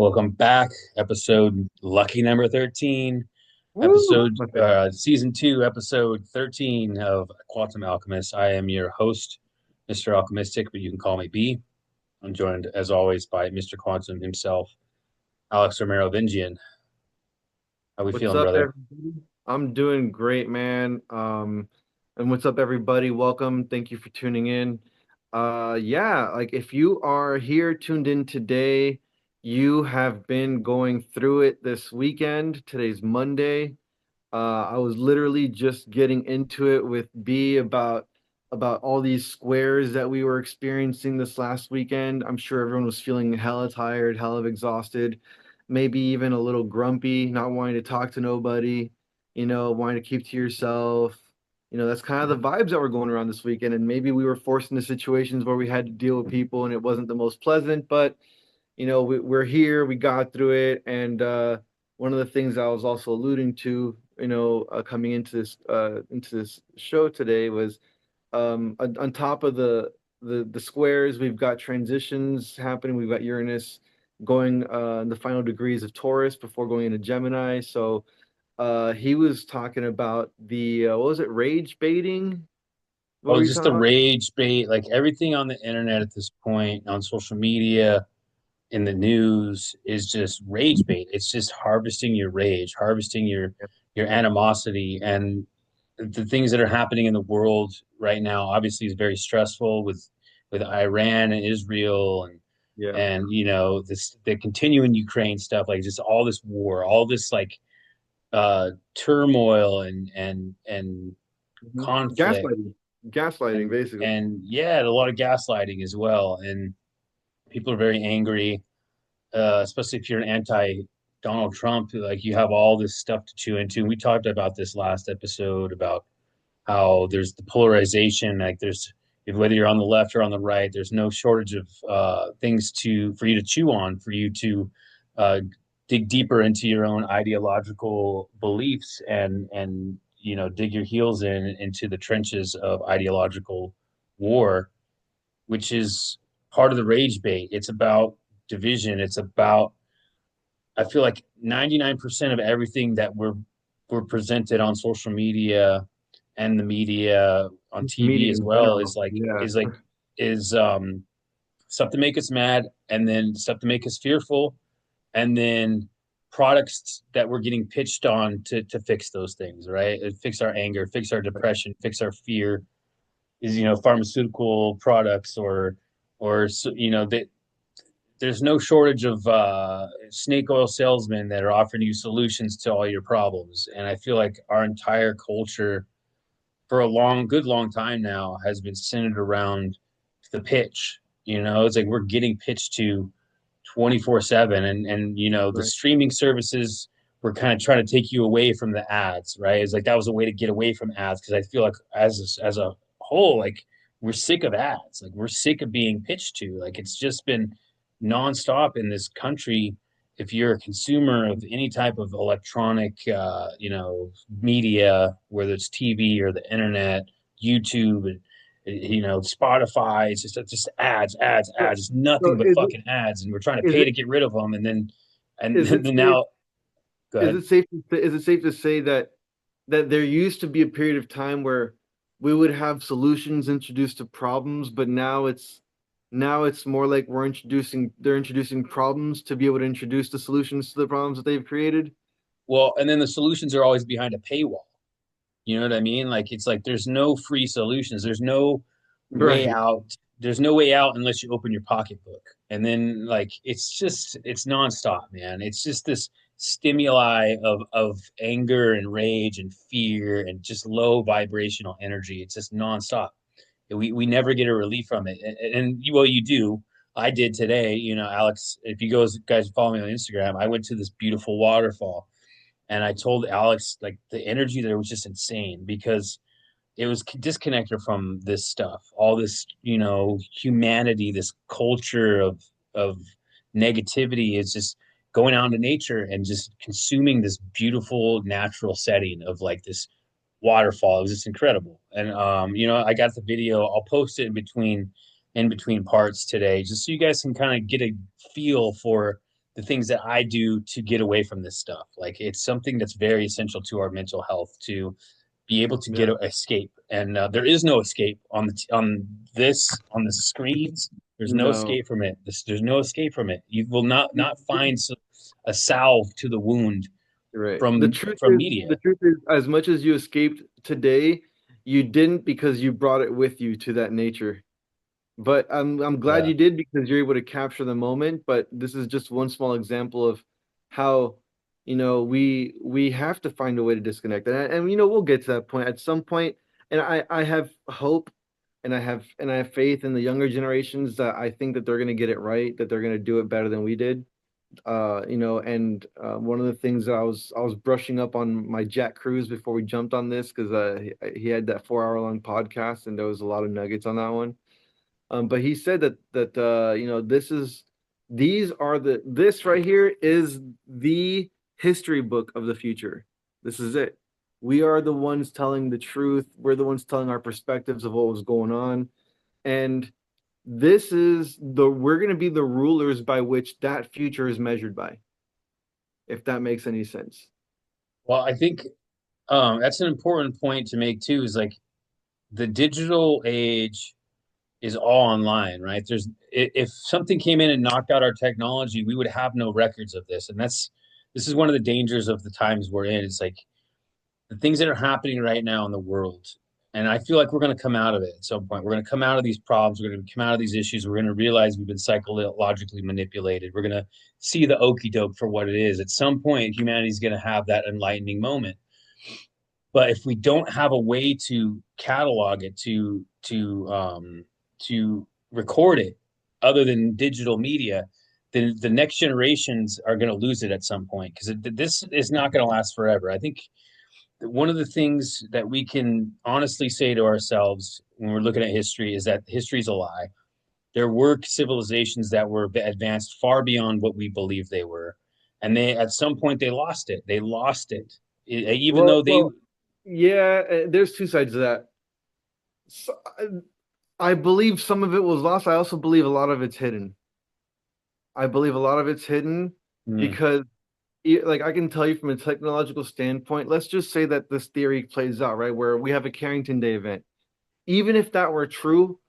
Welcome back. Episode lucky number 13. Woo! Episode season 2, episode 13 of Quantum Alchemist. I am your host, Mr. Alchemistic, but you can call me B. I'm joined as always by Mr. Quantum himself, Alex Romero Vingian. How we What's feeling, up, brother? everybody? I'm doing great, man. And what's up, everybody? Welcome. Thank you for tuning in. Yeah, like if you are here tuned in today, you have been going through it this weekend. Today's Monday. I was literally just getting into it with B about all these squares that we were experiencing this last weekend. I'm sure everyone was feeling hella tired, hella exhausted, maybe even a little grumpy, not wanting to talk to nobody, wanting to keep to yourself. That's kind of the vibes that were going around this weekend. And maybe we were forced into situations where we had to deal with people and it wasn't the most pleasant, but we're here, we got through it. And one of the things I was also alluding to, coming into this show today was on top of the squares, we've got transitions happening. We've got Uranus going in the final degrees of Taurus before going into Gemini. So he was talking about the what was it, rage baiting? What Oh, were you just talking the about? rage bait, like everything on the internet at this point, on social media, in the news, is just rage bait. It's just harvesting your rage, harvesting your animosity, and the things that are happening in the world right now obviously is very stressful with Iran and Israel Yeah. and this the continuing Ukraine stuff, like just all this war, all this like turmoil and Mhm. conflict Gaslighting, basically. and yeah, a lot of gaslighting as well, and people are very angry, especially if you're an anti Donald Trump. Like you have all this stuff to chew into. We talked about this last episode about how there's the polarization. Like there's whether you're on the left or on the right, there's no shortage of things to for you to chew on, for you to uh, dig deeper into your own ideological beliefs and dig your heels into the trenches of ideological war, which is part of the rage bait. It's about division. It's about I feel like 99% of everything that we're presented on social media and the media on TV Media as in well general. Yeah. is stuff to make us mad and then stuff to make us fearful and then products that we're getting pitched on to fix those things, right? Fix our anger, fix our depression, fix our fear is pharmaceutical products or that there's no shortage of snake oil salesmen that are offering you solutions to all your problems. And I feel like our entire culture for a good long time now has been centered around the pitch. It's like we're getting pitched to 24/7 and the Right. streaming services were kind of trying to take you away from the ads, right? It's like that was a way to get away from ads because I feel like as a whole, like we're sick of ads. Like we're sick of being pitched to. Like it's just been nonstop in this country. If you're a consumer of any type of electronic media, whether it's TV or the internet, YouTube, Spotify, it's just ads, ads, So, ads. It's nothing so but is it fucking ads, and we're trying to is pay it to get rid of them, and then and is then it safe now, go is ahead. it safe to say, is it safe to say that there used to be a period of time where we would have solutions introduced to problems, but now it's more like they're introducing problems to be able to introduce the solutions to the problems that they've created. Well, and then the solutions are always behind a paywall. You know what I mean? Like it's like there's no free solutions. There's no way Right. out. There's no way out unless you open your pocketbook. And then like it's nonstop, man. It's just this stimuli of anger and rage and fear and just low vibrational energy. It's just nonstop. We never get a relief from it. Well, you do. I did today. Alex, if you guys follow me on Instagram, I went to this beautiful waterfall and I told Alex like the energy there was just insane because it was disconnected from this stuff, all this, humanity, this culture of negativity is just going out into nature and just consuming this beautiful natural setting of like this waterfall. It was just incredible. And I got the video. I'll post it in between parts today, just so you guys can kind of get a feel for the things that I do to get away from this stuff. Like it's something that's very essential to our mental health to be able to get Yeah. escape. And there is no escape on on the screens. There's no No. escape from it. There's no escape from it. You will not find a salve to the wound Right. from media. The truth is, as much as you escaped today, you didn't because you brought it with you to that nature. But I'm glad Yeah. you did because you're able to capture the moment. But this is just one small example of how, we have to find a way to disconnect. And we'll get to that point at some point. And I have hope and I have faith in the younger generations that I think that they're gonna get it right, that they're gonna do it better than we did. And one of the things that I was brushing up on my Jack Cruz before we jumped on this because he had that 4 hour long podcast and there was a lot of nuggets on that one. But he said that this right here is the history book of the future. This is it. We are the ones telling the truth. We're the ones telling our perspectives of what was going on, and we're going to be the rulers by which that future is measured by, if that makes any sense. Well, I think that's an important point to make too. Is like the digital age is all online, right? If something came in and knocked out our technology, we would have no records of this, and this is one of the dangers of the times we're in. It's like the things that are happening right now in the world. And I feel like we're going to come out of it at some point. We're going to come out of these problems. We're going to come out of these issues. We're going to realize we've been psychologically manipulated. We're going to see the okey doke for what it is. At some point, humanity's going to have that enlightening moment. But if we don't have a way to catalog it, to record it, other than digital media, then the next generations are going to lose it at some point because this is not going to last forever. I think one of the things that we can honestly say to ourselves when we're looking at history is that history is a lie. There were civilizations that were advanced far beyond what we believe they were, and they at some point they lost it. They lost it, even Well, though they. well, yeah, there's two sides to that. So, I believe some of it was lost. I also believe a lot of it's hidden. I believe a lot of it's hidden Hmm. because, like, I can tell you from a technological standpoint, let's just say that this theory plays out, right? Where we have a Carrington Day event. Even if that were true,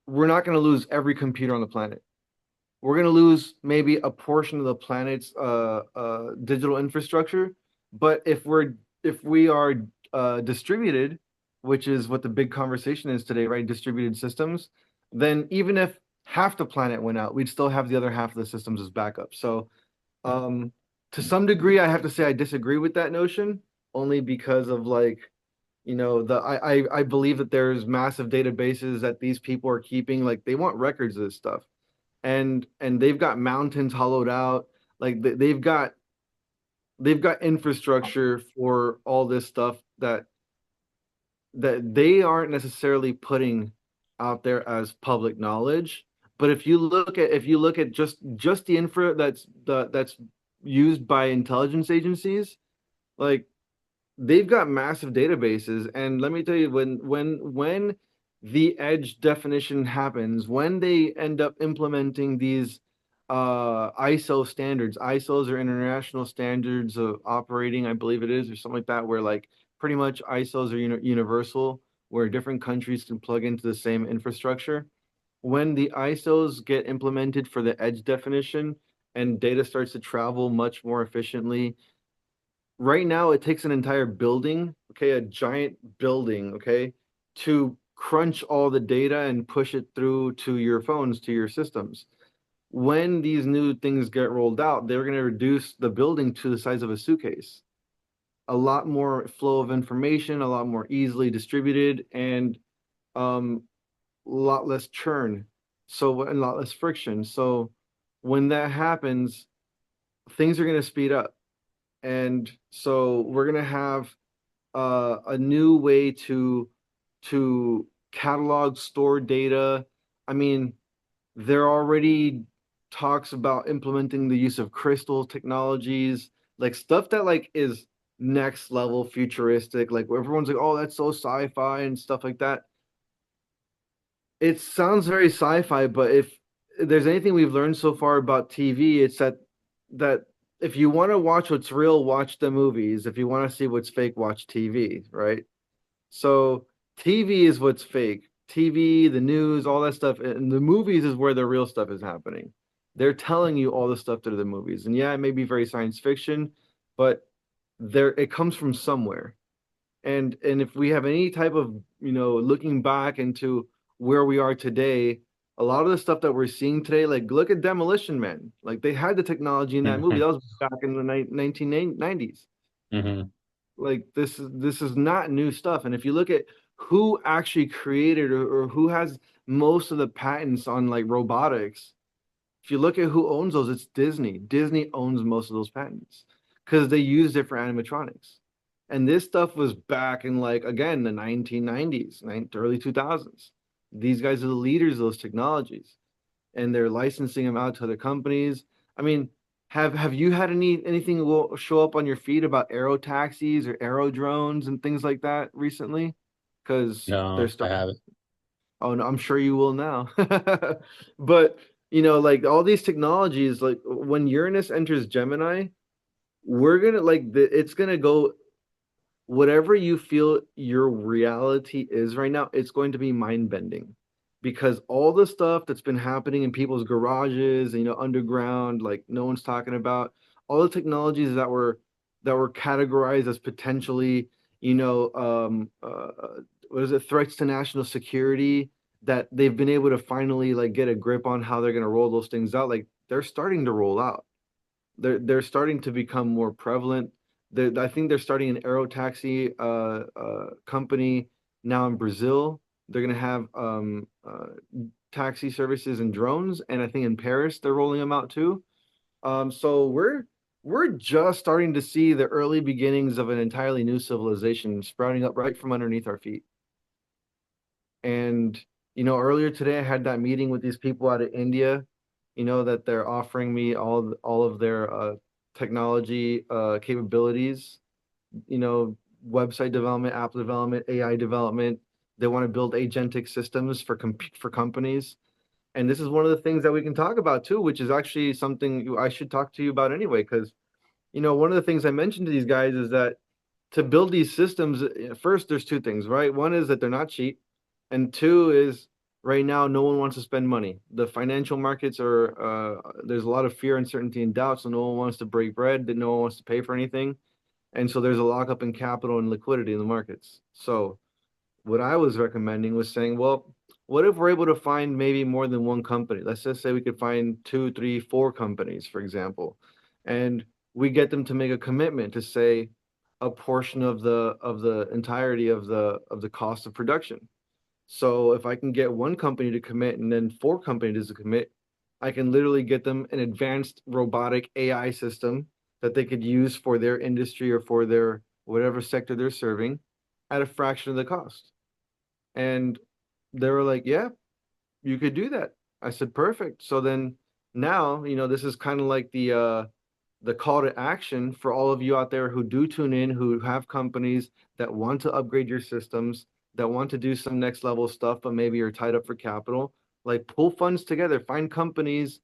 we're not going to lose every computer on the planet. We're going to lose maybe a portion of the planet's digital infrastructure. But if we are distributed, which is what the big conversation is today, right? Distributed systems, then even if half the planet went out, we'd still have the other half of the systems as backup. So, um, to some degree, I have to say I disagree with that notion, only because of like, I believe that there's massive databases that these people are keeping. Like they want records of this stuff, and they've got mountains hollowed out. Like they've got infrastructure for all this stuff that they aren't necessarily putting out there as public knowledge. But if you look at just the infra that's used by intelligence agencies, like they've got massive databases. And let me tell you, when the edge definition happens, when they end up implementing these ISO standards, ISOs are international standards of operating, I believe it is, or something like that, where like pretty much ISOs are universal, where different countries can plug into the same infrastructure. When the ISOs get implemented for the edge definition and data starts to travel much more efficiently, right now it takes an entire building, okay, a giant building, okay, to crunch all the data and push it through to your phones, to your systems. When these new things get rolled out, they're going to reduce the building to the size of a suitcase. A lot more flow of information, a lot more easily distributed, and um, a lot less churn. So, and a lot less friction. So, when that happens, things are going to speed up. And so we're going to have a new way to catalog, store data. I mean, there already talks about implementing the use of crystal technologies, like stuff that like is next level futuristic. Like everyone's like, oh, that's so sci-fi and stuff like that. It sounds very sci-fi, but if there's anything we've learned so far about TV, it's that that if you want to watch what's real, watch the movies. If you want to see what's fake, watch TV, right? So TV is what's fake. TV, the news, all that stuff, and the movies is where the real stuff is happening. They're telling you all the stuff through the movies. And yeah, it may be very science fiction, but there it comes from somewhere. And if we have any type of, looking back into where we are today, a lot of the stuff that we're seeing today, like look at Demolition Man. Like they had the technology in that movie. That was back in the 1990s. Hmm. Like this is not new stuff. And if you look at who actually created or who has most of the patents on like robotics, if you look at who owns those, it's Disney. Disney owns most of those patents because they use it for animatronics. And this stuff was back in like again the 1990s, early 2000s. These guys are the leaders of those technologies, and they're licensing them out to other companies. I mean, have you had anything will show up on your feed about aero taxis or aero drones and things like that recently? Because they're No, I starting. haven't. Oh no, I'm sure you will now. But like all these technologies, like when Uranus enters Gemini, we're gonna it's gonna go whatever you feel your reality is right now, it's going to be mind bending because all the stuff that's been happening in people's garages, underground, like no one's talking about, all the technologies that were categorized as potentially, what is it, threats to national security, that they've been able to finally like get a grip on how they're going to roll those things out. Like they're starting to roll out. They're starting to become more prevalent. I think they're starting an aero taxi company now in Brazil. They're gonna have taxi services and drones, and I think in Paris they're rolling them out too. So we're just starting to see the early beginnings of an entirely new civilization sprouting up right from underneath our feet. And earlier today I had that meeting with these people out of India, that they're offering me all of their technology capabilities, you know, website development, app development, AI development. They want to build agentic systems for companies. And this is one of the things that we can talk about too, which is actually something I should talk to you about anyway, because one of the things I mentioned to these guys is that to build these systems, first, there's two things, right? One is that they're not cheap, and two is right now no one wants to spend money. The financial markets there's a lot of fear, uncertainty, and doubt, so no one wants to break bread, that no one wants to pay for anything, and so there's a lockup in capital and liquidity in the markets. So what I was recommending was saying, well, what if we're able to find maybe more than one company? Let's just say we could find two, three, four companies, for example, and we get them to make a commitment to say a portion of the entirety of the cost of production. So if I can get one company to commit and then four companies to commit, I can literally get them an advanced robotic AI system that they could use for their industry or for their whatever sector they're serving at a fraction of the cost. And they were like, yeah, you could do that. I said, perfect. So then now, this is kind of like the call to action for all of you out there who do tune in, who have companies that want to upgrade your systems, that want to do some next level stuff, but maybe are tied up for capital. Like pull funds together, find companies,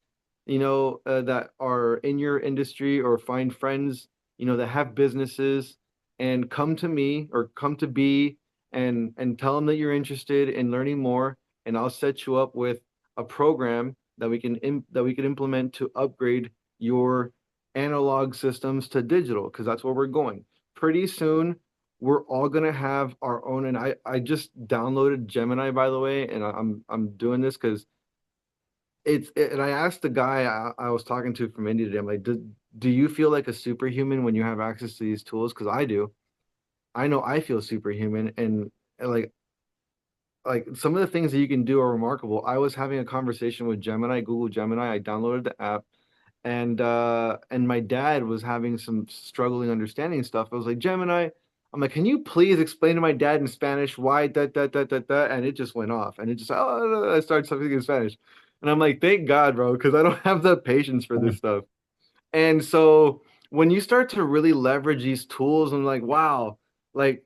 that are in your industry, or find friends, that have businesses, and come to me or come to B, and tell them that you're interested in learning more, and I'll set you up with a program that we can implement to upgrade your analog systems to digital, because that's where we're going. Pretty soon, we're all gonna have our own. And I just downloaded Gemini, by the way, and I'm doing this because and I asked the guy I was talking to from India today, I'm like, do you feel like a superhuman when you have access to these tools? Because I do. I know I feel superhuman, and like some of the things that you can do are remarkable. I was having a conversation with Gemini, Google Gemini. I downloaded the app, and my dad was having some struggling understanding stuff. I was like, Gemini, I'm like, can you please explain to my dad in Spanish why that, and it just went off, and it just I started something in Spanish, and I'm like, thank God, bro, because I don't have the patience for this stuff. And so when you start to really leverage these tools, I'm like, wow, like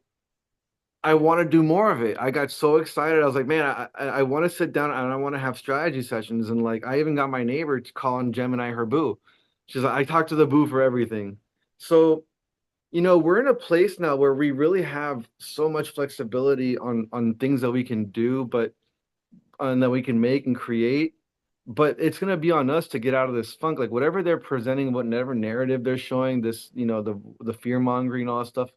I want to do more of it. I got so excited. I was like, man, I want to sit down and I want to have strategy sessions. And like, I even got my neighbor to call on Gemini her boo. She's like, I talk to the boo for everything. So, we're in a place now where we really have so much flexibility on things that we can do, but and that we can make and create. But it's gonna be on us to get out of this funk. Like whatever they're presenting, whatever narrative they're showing, this, the fear mongering and all that stuff.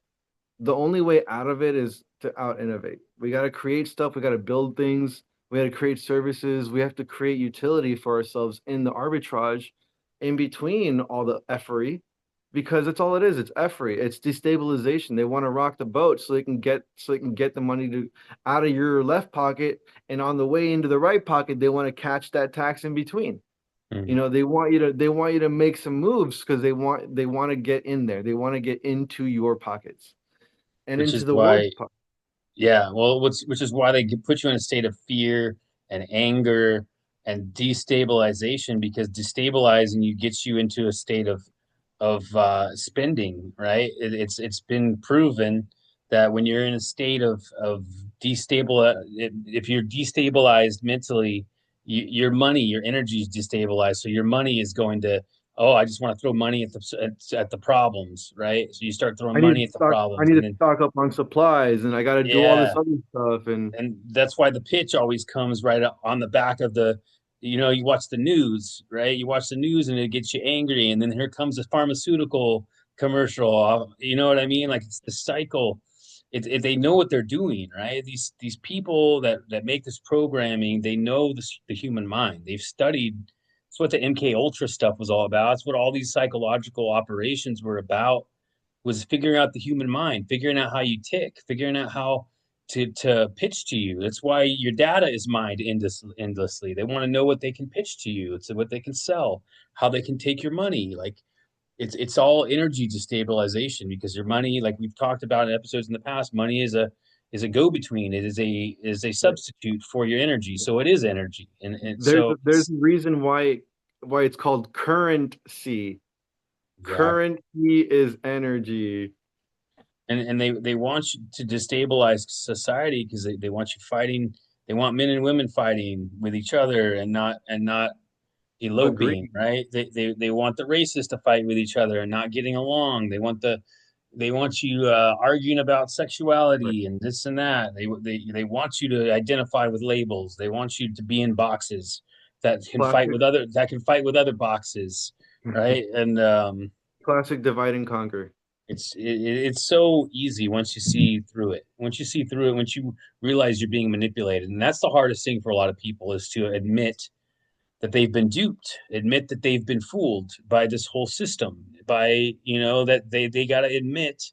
The only way out of it is to out innovate. We got to create stuff. We got to build things. We got to create services. We have to create utility for ourselves in the arbitrage in between all the effery, because that's all it is. It's effery. It's destabilization. They want to rock the boat so they can get the money to out of your left pocket, and on the way into the right pocket, they want to catch that tax in between. Mm. They want you to make some moves because they want to get in there. They want to get into your pockets and Which is into the world's why, yeah, well, which is why put you in a state of fear and anger and destabilization, because destabilizing you gets you into a state of spending, right? It's been proven that when you're in a state of if you're destabilized mentally, your money, your energy is destabilized. So your money is going to, oh, I just want to throw money at the problems, right? So you start throwing I need to money at the stock I problems, need and to then stock up on supplies, and I got to do all this yeah, other stuff. And and that's why the pitch always comes right on the back of the, you watch the news, right? You watch the news and it gets you angry, and then here comes a pharmaceutical commercial. You know what I mean? Like it's the cycle. They know what they're doing, right? These people that make this programming, they know the human mind. They've studied. It's what the MK Ultra stuff was all about. It's what all these psychological operations were about, was figuring out the human mind, figuring out how you tick, figuring out how to pitch to you. That's why your data is mined endlessly. They want to know what they can pitch to you. It's what they can sell, how they can take your money. Like it's all energy destabilization, because your money, like we've talked about in episodes in the past, money is a go-between. It is a substitute for your energy. So it is energy. And there's so there's a reason why it's called currency. exactly. Currency is energy. And they want you to destabilize society, because they want you fighting. They want men and women fighting with each other, and not eloping, Agreed. right? They want the racists to fight with each other and not getting along. They want you arguing about Right. sexuality and this and that. They want you to identify with labels. They want you to be in boxes Classic, that can fight with other boxes, right? And classic divide and conquer. it's so easy once you see through it. Once you see through it, once you realize you're being manipulated, and that's the hardest thing for a lot of people, is to admit that they've been duped, admit that they've been fooled by this whole system, by that they got to admit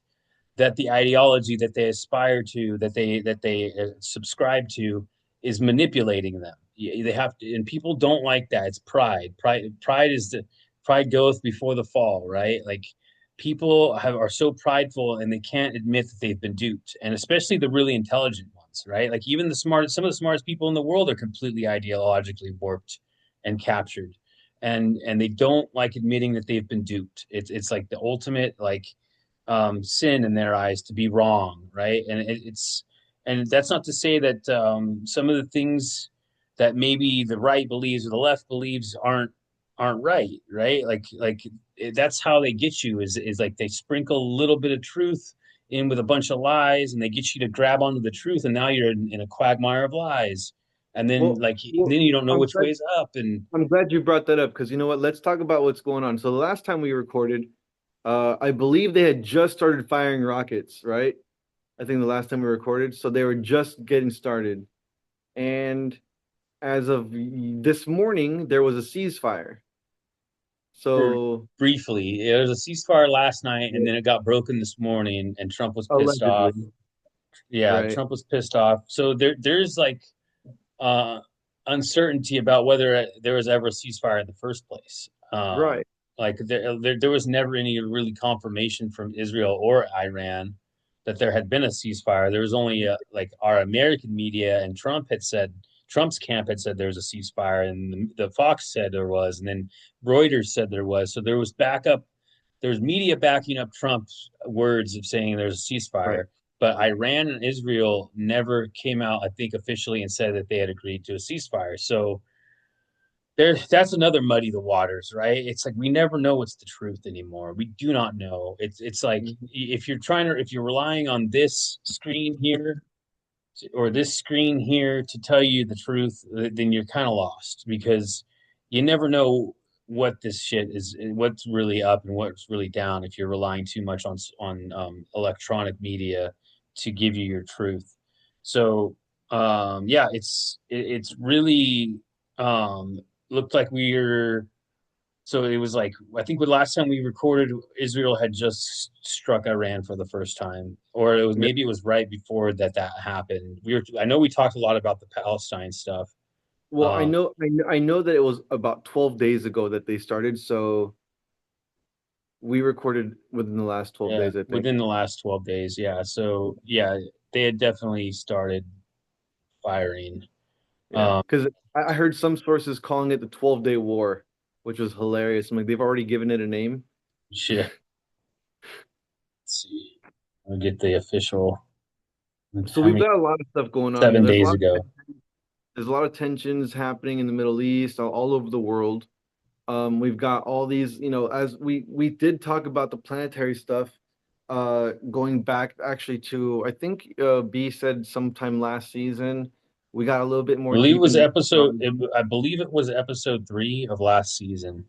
that the ideology that they aspire to, that they subscribe to, is manipulating them. They have to, and people don't like that. It's pride. Pride goeth before the fall, right? Like people are so prideful, and they can't admit that they've been duped, and especially the really intelligent ones, right? Like even some of the smartest people in the world are completely ideologically warped and captured, and they don't like admitting that they've been duped. It's like the ultimate, like sin in their eyes, to be wrong, right? And that's not to say that some of the things that maybe the right believes or the left believes aren't right, right? That's how they get you, is like they sprinkle a little bit of truth in with a bunch of lies, and they get you to grab onto the truth, and now you're in a quagmire of lies, and then Well, like well, then you don't know I'm which glad way's up. And I'm glad you brought that up because you know what? Let's talk about what's going on. So the last time we recorded, I believe they had just started firing rockets, right? I think the last time we recorded, so they were just getting started. And as of this morning, there was a ceasefire. for So briefly, there was a ceasefire last night, and yeah, then it got broken this morning, and Trump was pissed off. allegedly, Yeah, right? Trump was pissed off. So there's like uh, uncertainty about whether there was ever a ceasefire in the first place. Right, Like there was never any really confirmation from Israel or Iran that there had been a ceasefire. There was only like our American media, and Trump's camp had said there was a ceasefire, and the Fox said there was, and then Reuters said there was. So there was backup. There's media backing up Trump's words of saying there's a right. ceasefire, but Iran and Israel never came out, I think, officially and said that they had agreed to a ceasefire. So that's another muddy the waters, right? It's like we never know what's the truth anymore. We do not know. It's like Mhm. if you're relying on this screen here or this screen here to tell you the truth, then you're kind of lost because you never know what this shit is, what's really up and what's really down if you're relying too much on electronic media to give you your truth. So yeah, it's really um, looked like we're so it was like I think the last time we recorded, Israel had just struck Iran for the first time, or it was Yeah. maybe it was right before that happened. I know we talked a lot about the Palestine stuff. Well, Um, I know that it was about 12 days ago that they started, so we recorded within the last 12 yeah, days, I think. within the last 12 days, yeah. So yeah, they had definitely started firing. Yeah, Um, because I heard some sources calling it the 12-day war, which was hilarious. I'm like, they've already given it a name. shit. Let's see. I'll get the official. So How we've many? got a lot of stuff going on. You know, 7 days ago. there's a lot of tensions happening in the Middle East, all over the world. We've got all these, you know, as we did talk about the planetary stuff, going back actually to I think B said sometime last season. We got a little bit I more believe it deep was into episode. astrology. I believe it was episode 3 of last season.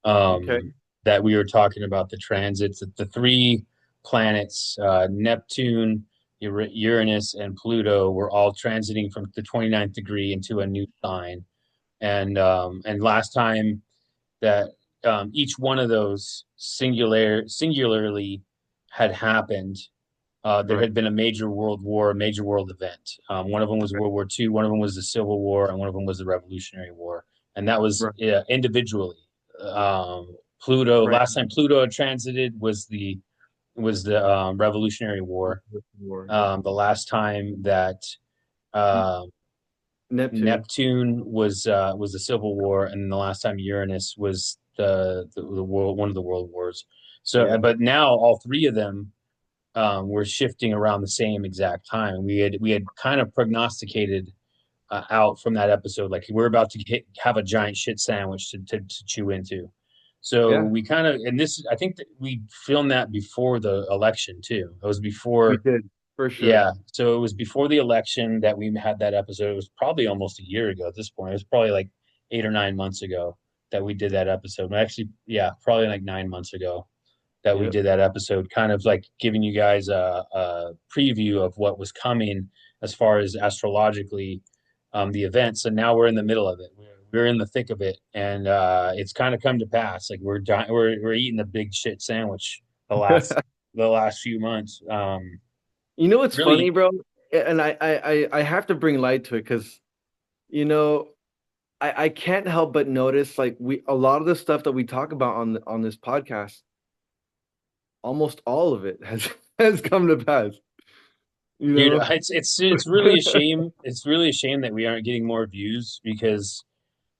Okay, That we were talking about the transits, the three planets, Neptune, Uranus, and Pluto, were all transiting from the 29th degree into a new sign. And last time that each one of those singularly had happened, there right, had been a major world war, a major world event. One of them was World War II, one of them was the Civil War, and one of them was the Revolutionary War. And that was right, individually. Pluto. right. Last time Pluto had transited was the Revolutionary War. War, yep. The last time that um, Neptune, Neptune was the Civil War, and the last time Uranus was the world one of the world wars. So, yeah. but now all three of them were shifting around the same exact time. We had kind of prognosticated out from that episode, like we're about to have a giant shit sandwich to chew into. So Yeah, we kind of, and this, I think that we filmed that before the election too. It was we before, did for sure. yeah. So it was before the election that we had that episode. It was probably almost a year ago at this point. It was probably like 8 or 9 months ago that we did that episode. Actually, yeah, probably like 9 months ago that we Yep. did that episode, kind of like giving you guys a preview of what was coming as far as astrologically the events. And now we're in the middle of it. We're in the thick of it, and it's kind of come to pass. Like we're eating a big shit sandwich the last few months. You know what's funny, Really, bro? And I have to bring light to it because you know I can't help but notice like we a lot of the stuff that we talk about on this podcast, almost all of it has has come to pass. You dude, know? it's really a shame. It's really a shame that we aren't getting more views because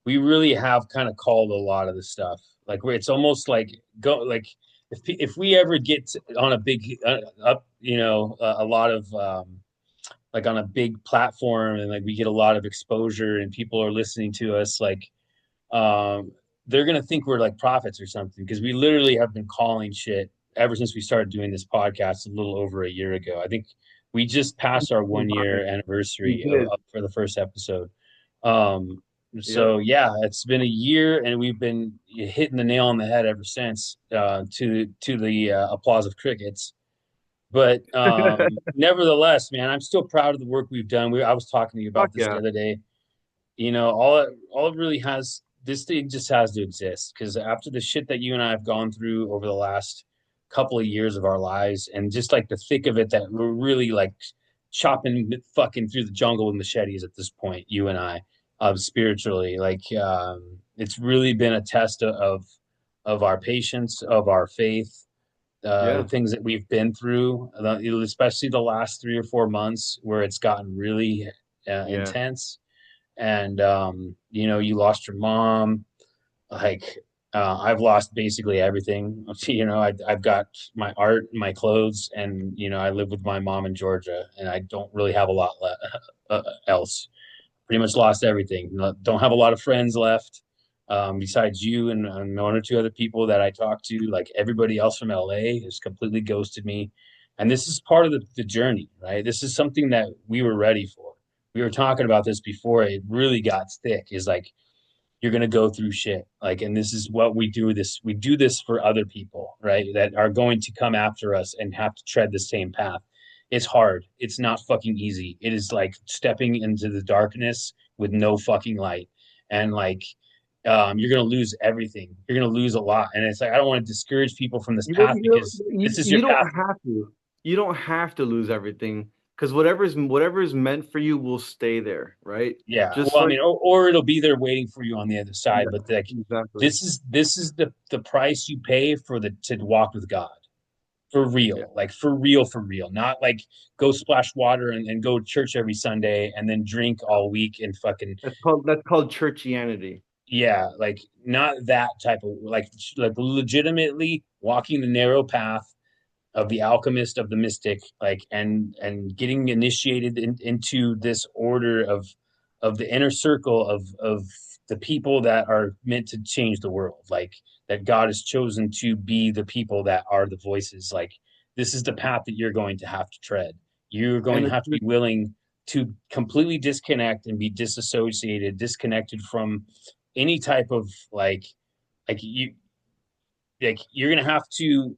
we really have kind of called a lot of the stuff. Like where it's almost like go like if we ever get on a big up, a lot of like on a big platform and like we get a lot of exposure and people are listening to us, like um, they're gonna think we're like prophets or something because we literally have been calling shit ever since we started doing this podcast a little over a year ago. I think we just passed our 1 year We anniversary did. for the first episode. Um, Yep. so yeah, it's been a year, and we've been hitting the nail on the head ever since. To the applause of crickets, but nevertheless, man, I'm still proud of the work we've done. I was talking to you Fuck about this the yeah. other day. All it really has this thing just has to exist because after the shit that you and I have gone through over the last couple of years of our lives, and just like the thick of it, that we're really like chopping fucking through the jungle with machetes at this point, you and I, spiritually, like it's really been a test of our patience, of our faith, the Yeah. things that we've been through, especially the last 3 or 4 months where it's gotten really Yeah. intense. And you lost your mom. Like I've lost basically everything. I've got my art, my clothes, and I live with my mom in Georgia, and I don't really have a lot else. Pretty much lost everything. Don't have a lot of friends left. Besides you and one or two other people that I talked to, like everybody else from LA has completely ghosted me. And this is part of the journey, right? This is something that we were ready for. We were talking about this before it really got thick, is like you're going to go through shit. Like, and this is what we do this for other people, right? That are going to come after us and have to tread the same path. It's hard. It's not fucking easy. It is like stepping into the darkness with no fucking light. And like, you're going to lose everything. You're going to lose a lot. And it's like, I don't want to discourage people from this You don't, path you because don't, this is your you don't path. have to. You don't have to lose everything because whatever is meant for you will stay there, right? Yeah. Just Well, I like mean, or it'll be there waiting for you on the other side. yeah, But like, exactly. this is the price you pay for the to walk with God. For Yeah, real, like for real, not like go splash water and go to church every Sunday and then drink all week and fucking that's called churchianity. yeah, like not that type of like legitimately walking the narrow path of the alchemist of the mystic, like and getting initiated into this order of the inner circle of the people that are meant to change the world, like that God has chosen to be the people that are the voices. Like this is the path that you're going to have to tread. You're going And to have to be it's willing to completely disconnect and be disassociated, disconnected from any type of like you like you're gonna have to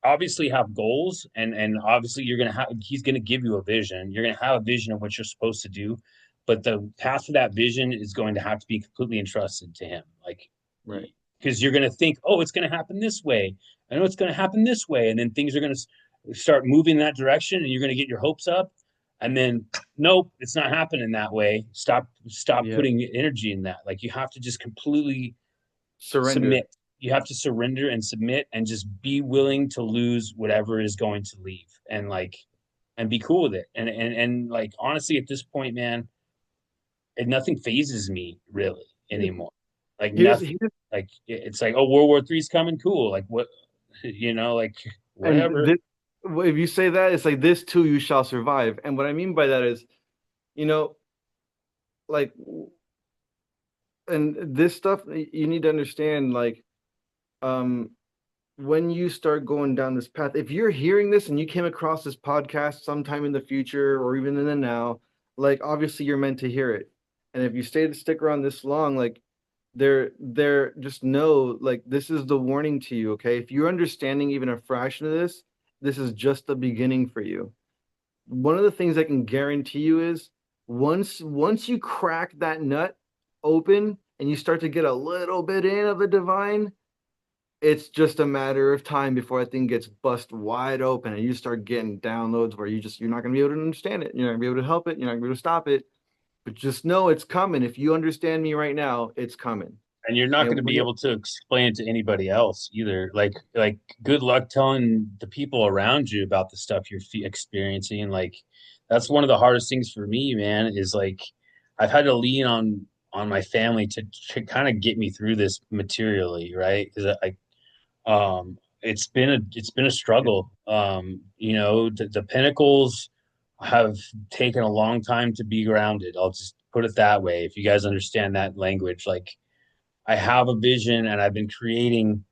obviously have goals and obviously you're going to have he's going to give you a vision. You're going to have a vision of what you're supposed to do, but the path to that vision is going to have to be completely entrusted to him, like right. because you're going to think, oh, it's going to happen this way, I know it's going to happen this way, and then things are going to start moving in that direction and you're going to get your hopes up, and then nope, it's not happening that way. Stop Yeah, putting energy in that. Like you have to just completely surrender. submit. You have to surrender and submit and just be willing to lose whatever is going to leave, and like and be cool with it. And like honestly, at this point, man, nothing phases me really anymore. Like Here's nothing. Like it's like, oh, World War III is coming, cool. Like what, like and whatever. this if you say that, it's like this too you shall survive. And what I mean by that is, you know, like and this stuff you need to understand, like um when you start going down this path, if you're hearing this and you came across this podcast sometime in the future or even in the now, like obviously you're meant to hear it. And if you stay to stick around this long, like they're just know like this is the warning to you, okay? If you're understanding even a fraction of this, this is just the beginning for you. One of the things I can guarantee you is once you crack that nut open and you start to get a little bit in of the divine, it's just a matter of time before that thing gets bust wide open and you start getting downloads where you're not going to be able to understand it. You're not going to be able to help it. You're not going to be able to stop it. But just know it's coming. If you understand me right now, it's coming. And you're not going And to when be able to explain it to anybody else either. Like good luck telling the people around you about the stuff you're experiencing. Like that's one of the hardest things for me, man, is like I've had to lean on my family to kind of get me through this materially, right? Because it's been a struggle. The pinnacles have taken a long time to be grounded. I'll just put it that way. If you guys understand that language, like I have a vision and I've been creating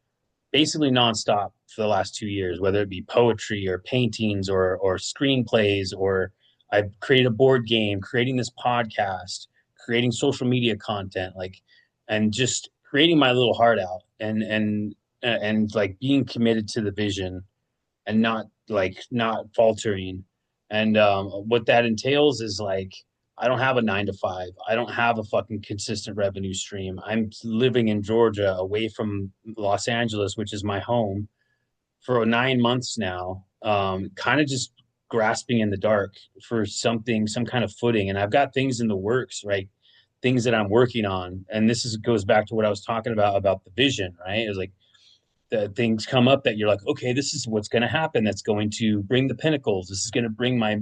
basically nonstop for the last 2 years, whether it be poetry or paintings or screenplays, or I've created a board game, creating this podcast, creating social media content, like, and just creating my little heart out and like being committed to the vision and not faltering. And what that entails is like I don't have a 9 to 5. I don't have a fucking consistent revenue stream. I'm living in Georgia, away from Los Angeles, which is my home, for 9 months now. Kind of just grasping in the dark for something, some kind of footing. And I've got things in the works, right? Things that I'm working on. And this is goes back to what I was talking about the vision, right? It was like the things come up that you're like, okay, this is what's going to happen. That's going to bring the pinnacles. This is going to bring my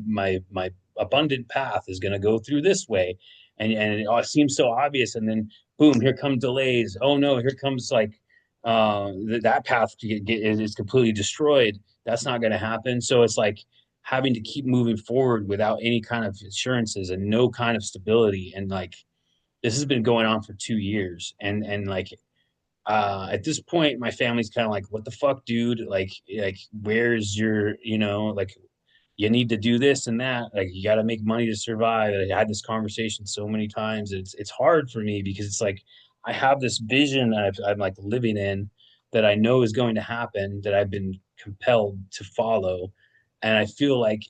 abundant path is going to go through this way, and it all seems so obvious. And then boom, here come delays. Oh no, here comes like that path is completely destroyed. That's not going to happen. So it's like having to keep moving forward without any kind of assurances and no kind of stability, and like this has been going on for 2 years, and like at this point my family's kind of like, what the fuck, dude? Like where's your, like, you need to do this and that. Like, you got to make money to survive. I had this conversation so many times. It's hard for me because it's like I have this vision that I'm like living in, that I know is going to happen, that I've been compelled to follow, and I feel like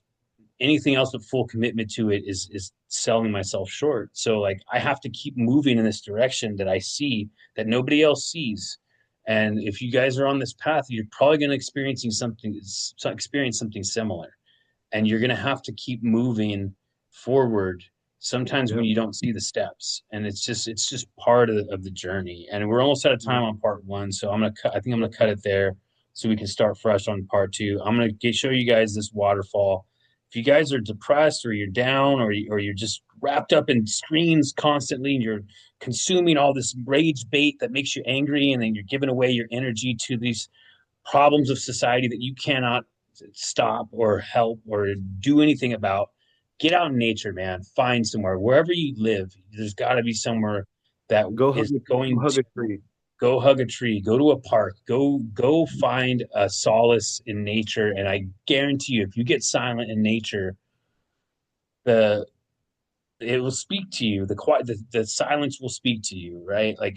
anything else but full commitment to it is selling myself short. So like I have to keep moving in this direction that I see, that nobody else sees. And if you guys are on this path, you're probably going to experience something similar, and you're going to have to keep moving forward sometimes when Yep. you don't see the steps, and it's just part of the journey. And we're almost out of time on part one, so I think I'm gonna cut it there so we can start fresh on part two. I'm gonna show you guys this waterfall. If you guys are depressed, or you're down, or you're just wrapped up in screens constantly, and you're consuming all this rage bait that makes you angry, and then you're giving away your energy to these problems of society that you cannot stop or help or do anything about, get out in nature, man. Find somewhere. Wherever you live, there's got to be somewhere that Go hug is go going hug to a tree. go hug a tree, go to a park, go find a solace in nature. And I guarantee you, if you get silent in nature, the it will speak to you. The silence will speak to you, right? Like,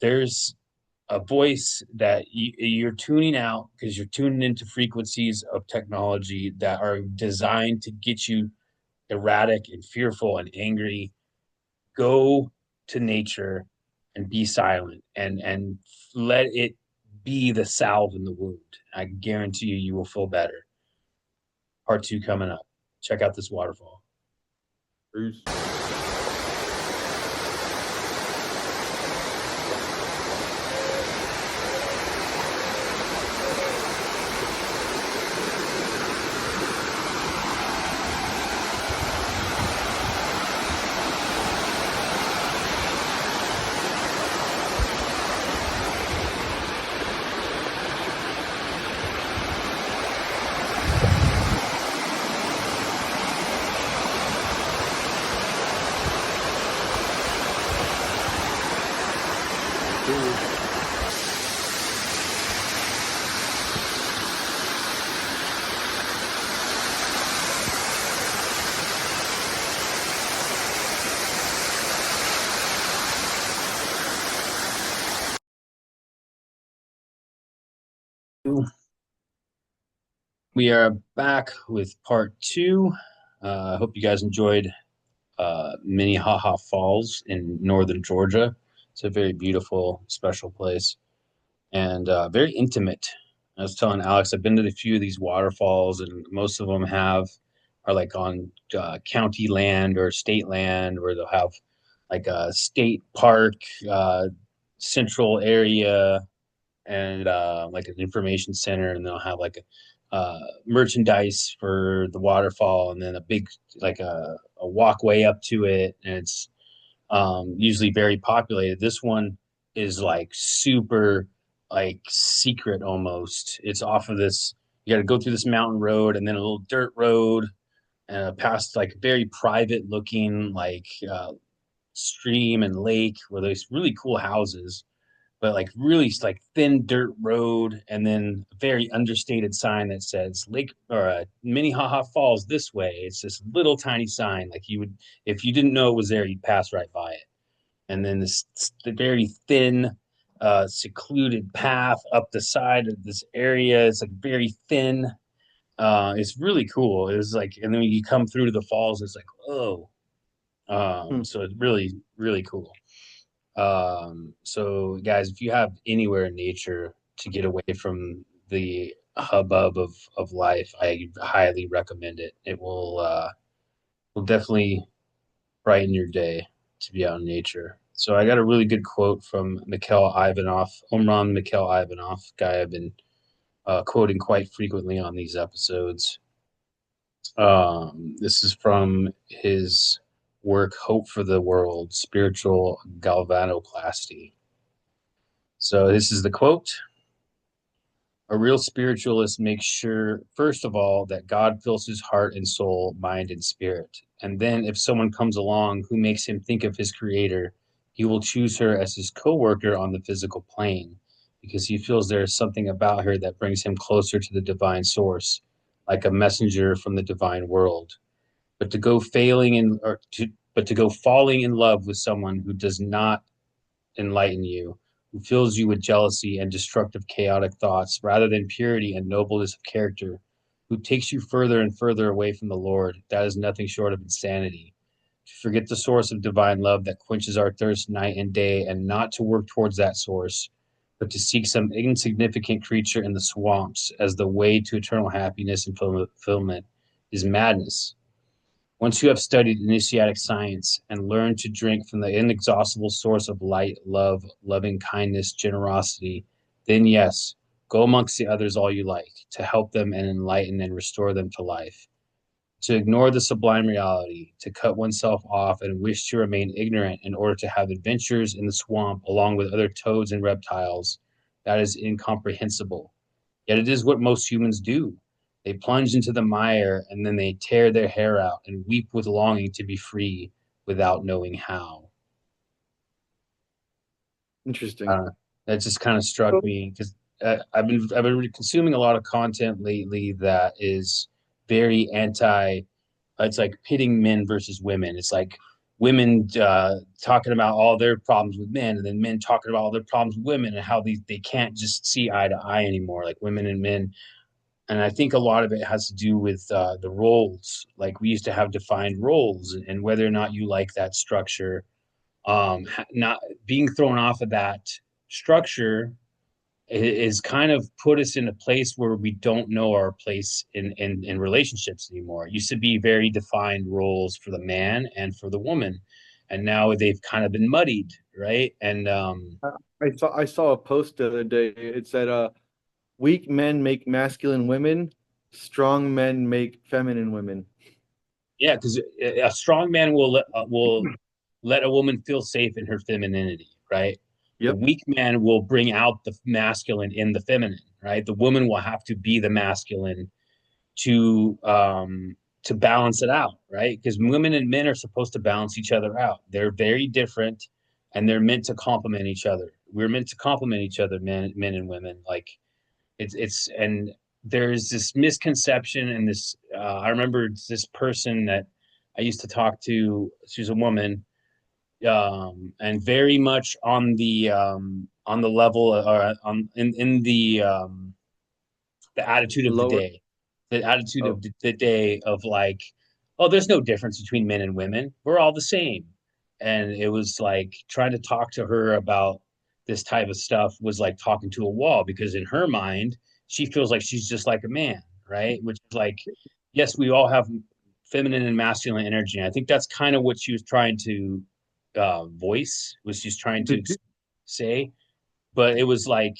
there's a voice that you're tuning out because you're tuning into frequencies of technology that are designed to get you erratic and fearful and angry. Go to nature and be silent, and let it be the salve in the wound. I guarantee you, you will feel better. Part two coming up. Check out this waterfall. Peace. We are back with part two. I hope you guys enjoyed Minnehaha Falls in northern Georgia. It's a very beautiful, special place, and very intimate. I was telling Alex, I've been to a few of these waterfalls, and most of them are like on county land or state land, where they'll have like a state park, central area, and like an information center, and they'll have like merchandise for the waterfall, and then a big, like a walkway up to it, and it's usually very populated. This one is like super, like, secret almost. It's off of this. You got to go through this mountain road, and then a little dirt road, past like very private looking, like stream and lake, where there's really cool houses, but like really like thin dirt road, and then a very understated sign that says Lake, or Minnehaha Falls this way. It's this little tiny sign, like you would, if you didn't know it was there, you'd pass right by it. And then this the very thin, secluded path up the side of this area. It's like very thin. It's really cool. It's like, and then when you come through to the falls, it's like, oh, Hmm. so it's really, really cool. So guys, if you have anywhere in nature to get away from the hubbub of life, I highly recommend it. It will definitely brighten your day to be out in nature. So I got a really good quote from Mikhail Ivanov, Omran Mikhail Ivanov, guy I've been quoting quite frequently on these episodes. This is from his work, Hope for the World, Spiritual Galvanoplasty. So this is the quote. A real spiritualist makes sure, first of all, that God fills his heart and soul, mind and spirit. And then if someone comes along who makes him think of his creator, he will choose her as his coworker on the physical plane because he feels there is something about her that brings him closer to the divine source, like a messenger from the divine world. But to go failing in or to but to go falling in love with someone who does not enlighten you, who fills you with jealousy and destructive, chaotic thoughts, rather than purity and nobleness of character, who takes you further and further away from the Lord, that is nothing short of insanity. To forget the source of divine love that quenches our thirst night and day, and not to work towards that source, but to seek some insignificant creature in the swamps as the way to eternal happiness and fulfillment, is madness. Once you have studied initiatic science and learned to drink from the inexhaustible source of light, love, loving kindness, generosity, then yes, go amongst the others all you like, to help them and enlighten and restore them to life. To ignore the sublime reality, to cut oneself off and wish to remain ignorant in order to have adventures in the swamp along with other toads and reptiles, that is incomprehensible. Yet it is what most humans do. They plunge into the mire and then they tear their hair out and weep with longing to be free without knowing how. Interesting. That just kind of struck me because I've been consuming a lot of content lately that is very anti. It's like pitting men versus women. It's like women talking about all their problems with men, and then men talking about all their problems with women, and how they can't just see eye to eye anymore, like women and men. And I think a lot of it has to do with the roles. Like we used to have defined roles, and whether or not you like that structure, not being thrown off of that structure is kind of put us in a place where we don't know our place in relationships anymore. It used to be very defined roles for the man and for the woman, and now they've kind of been muddied, right? And I saw a post the other day. It said, weak men make masculine women, strong men make feminine women. yeah, because a strong man will let a woman feel safe in her femininity, right? A Yep. weak man will bring out the masculine in the feminine, right? The woman will have to be the masculine to balance it out, right? Because women and men are supposed to balance each other out. They're very different, and they're meant to complement each other. We're meant to complement each other, men and women. Like it's and there's this misconception and this. I remember this person that I used to talk to. She was a woman, and very much on the level or on in the attitude of the Lower. day, the attitude Oh, of the day of like, oh, there's no difference between men and women. We're all the same. And it was like trying to talk to her about this type of stuff was like talking to a wall because in her mind, she feels like she's just like a man, right? Which is like, yes, we all have feminine and masculine energy. And I think that's kind of what she was trying to voice, was she's trying to did you say. But it was like,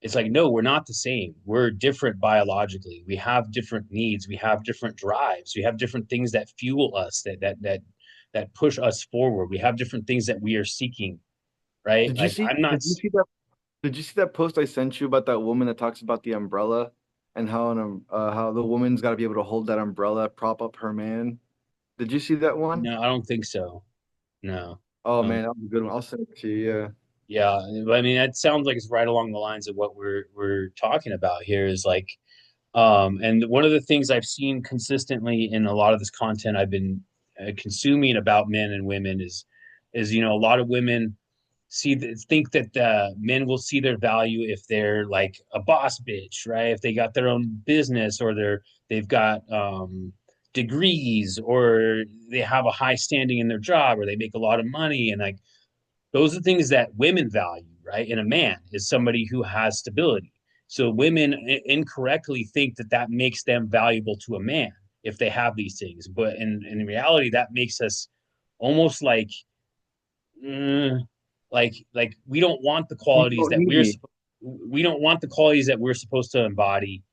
it's like no, we're not the same. We're different biologically. We have different needs, we have different drives, we have different things that fuel us, that push us forward. We have different things that we are seeking, right? did you Like see I'm not. did you see that did you see that post I sent you about that woman that talks about the umbrella and how the woman's got to be able to hold that umbrella, prop up her man? Did you see that one? No, I don't think so. No. Oh um man, that was a good one. I'll send it to you. Yeah. yeah, I mean that sounds like it's right along the lines of what we're talking about here, is like and one of the things I've seen consistently in a lot of this content I've been consuming about men and women is a lot of women think that men will see their value if they're like a boss bitch, right? If they got their own business, or they've got degrees, or they have a high standing in their job, or they make a lot of money, and like those are things that women value, right? In a man is somebody who has stability. So women incorrectly think that that makes them valuable to a man if they have these things, but in reality, that makes us almost mm, like we don't want the You qualities don't that need me we don't want the qualities that we're supposed to embody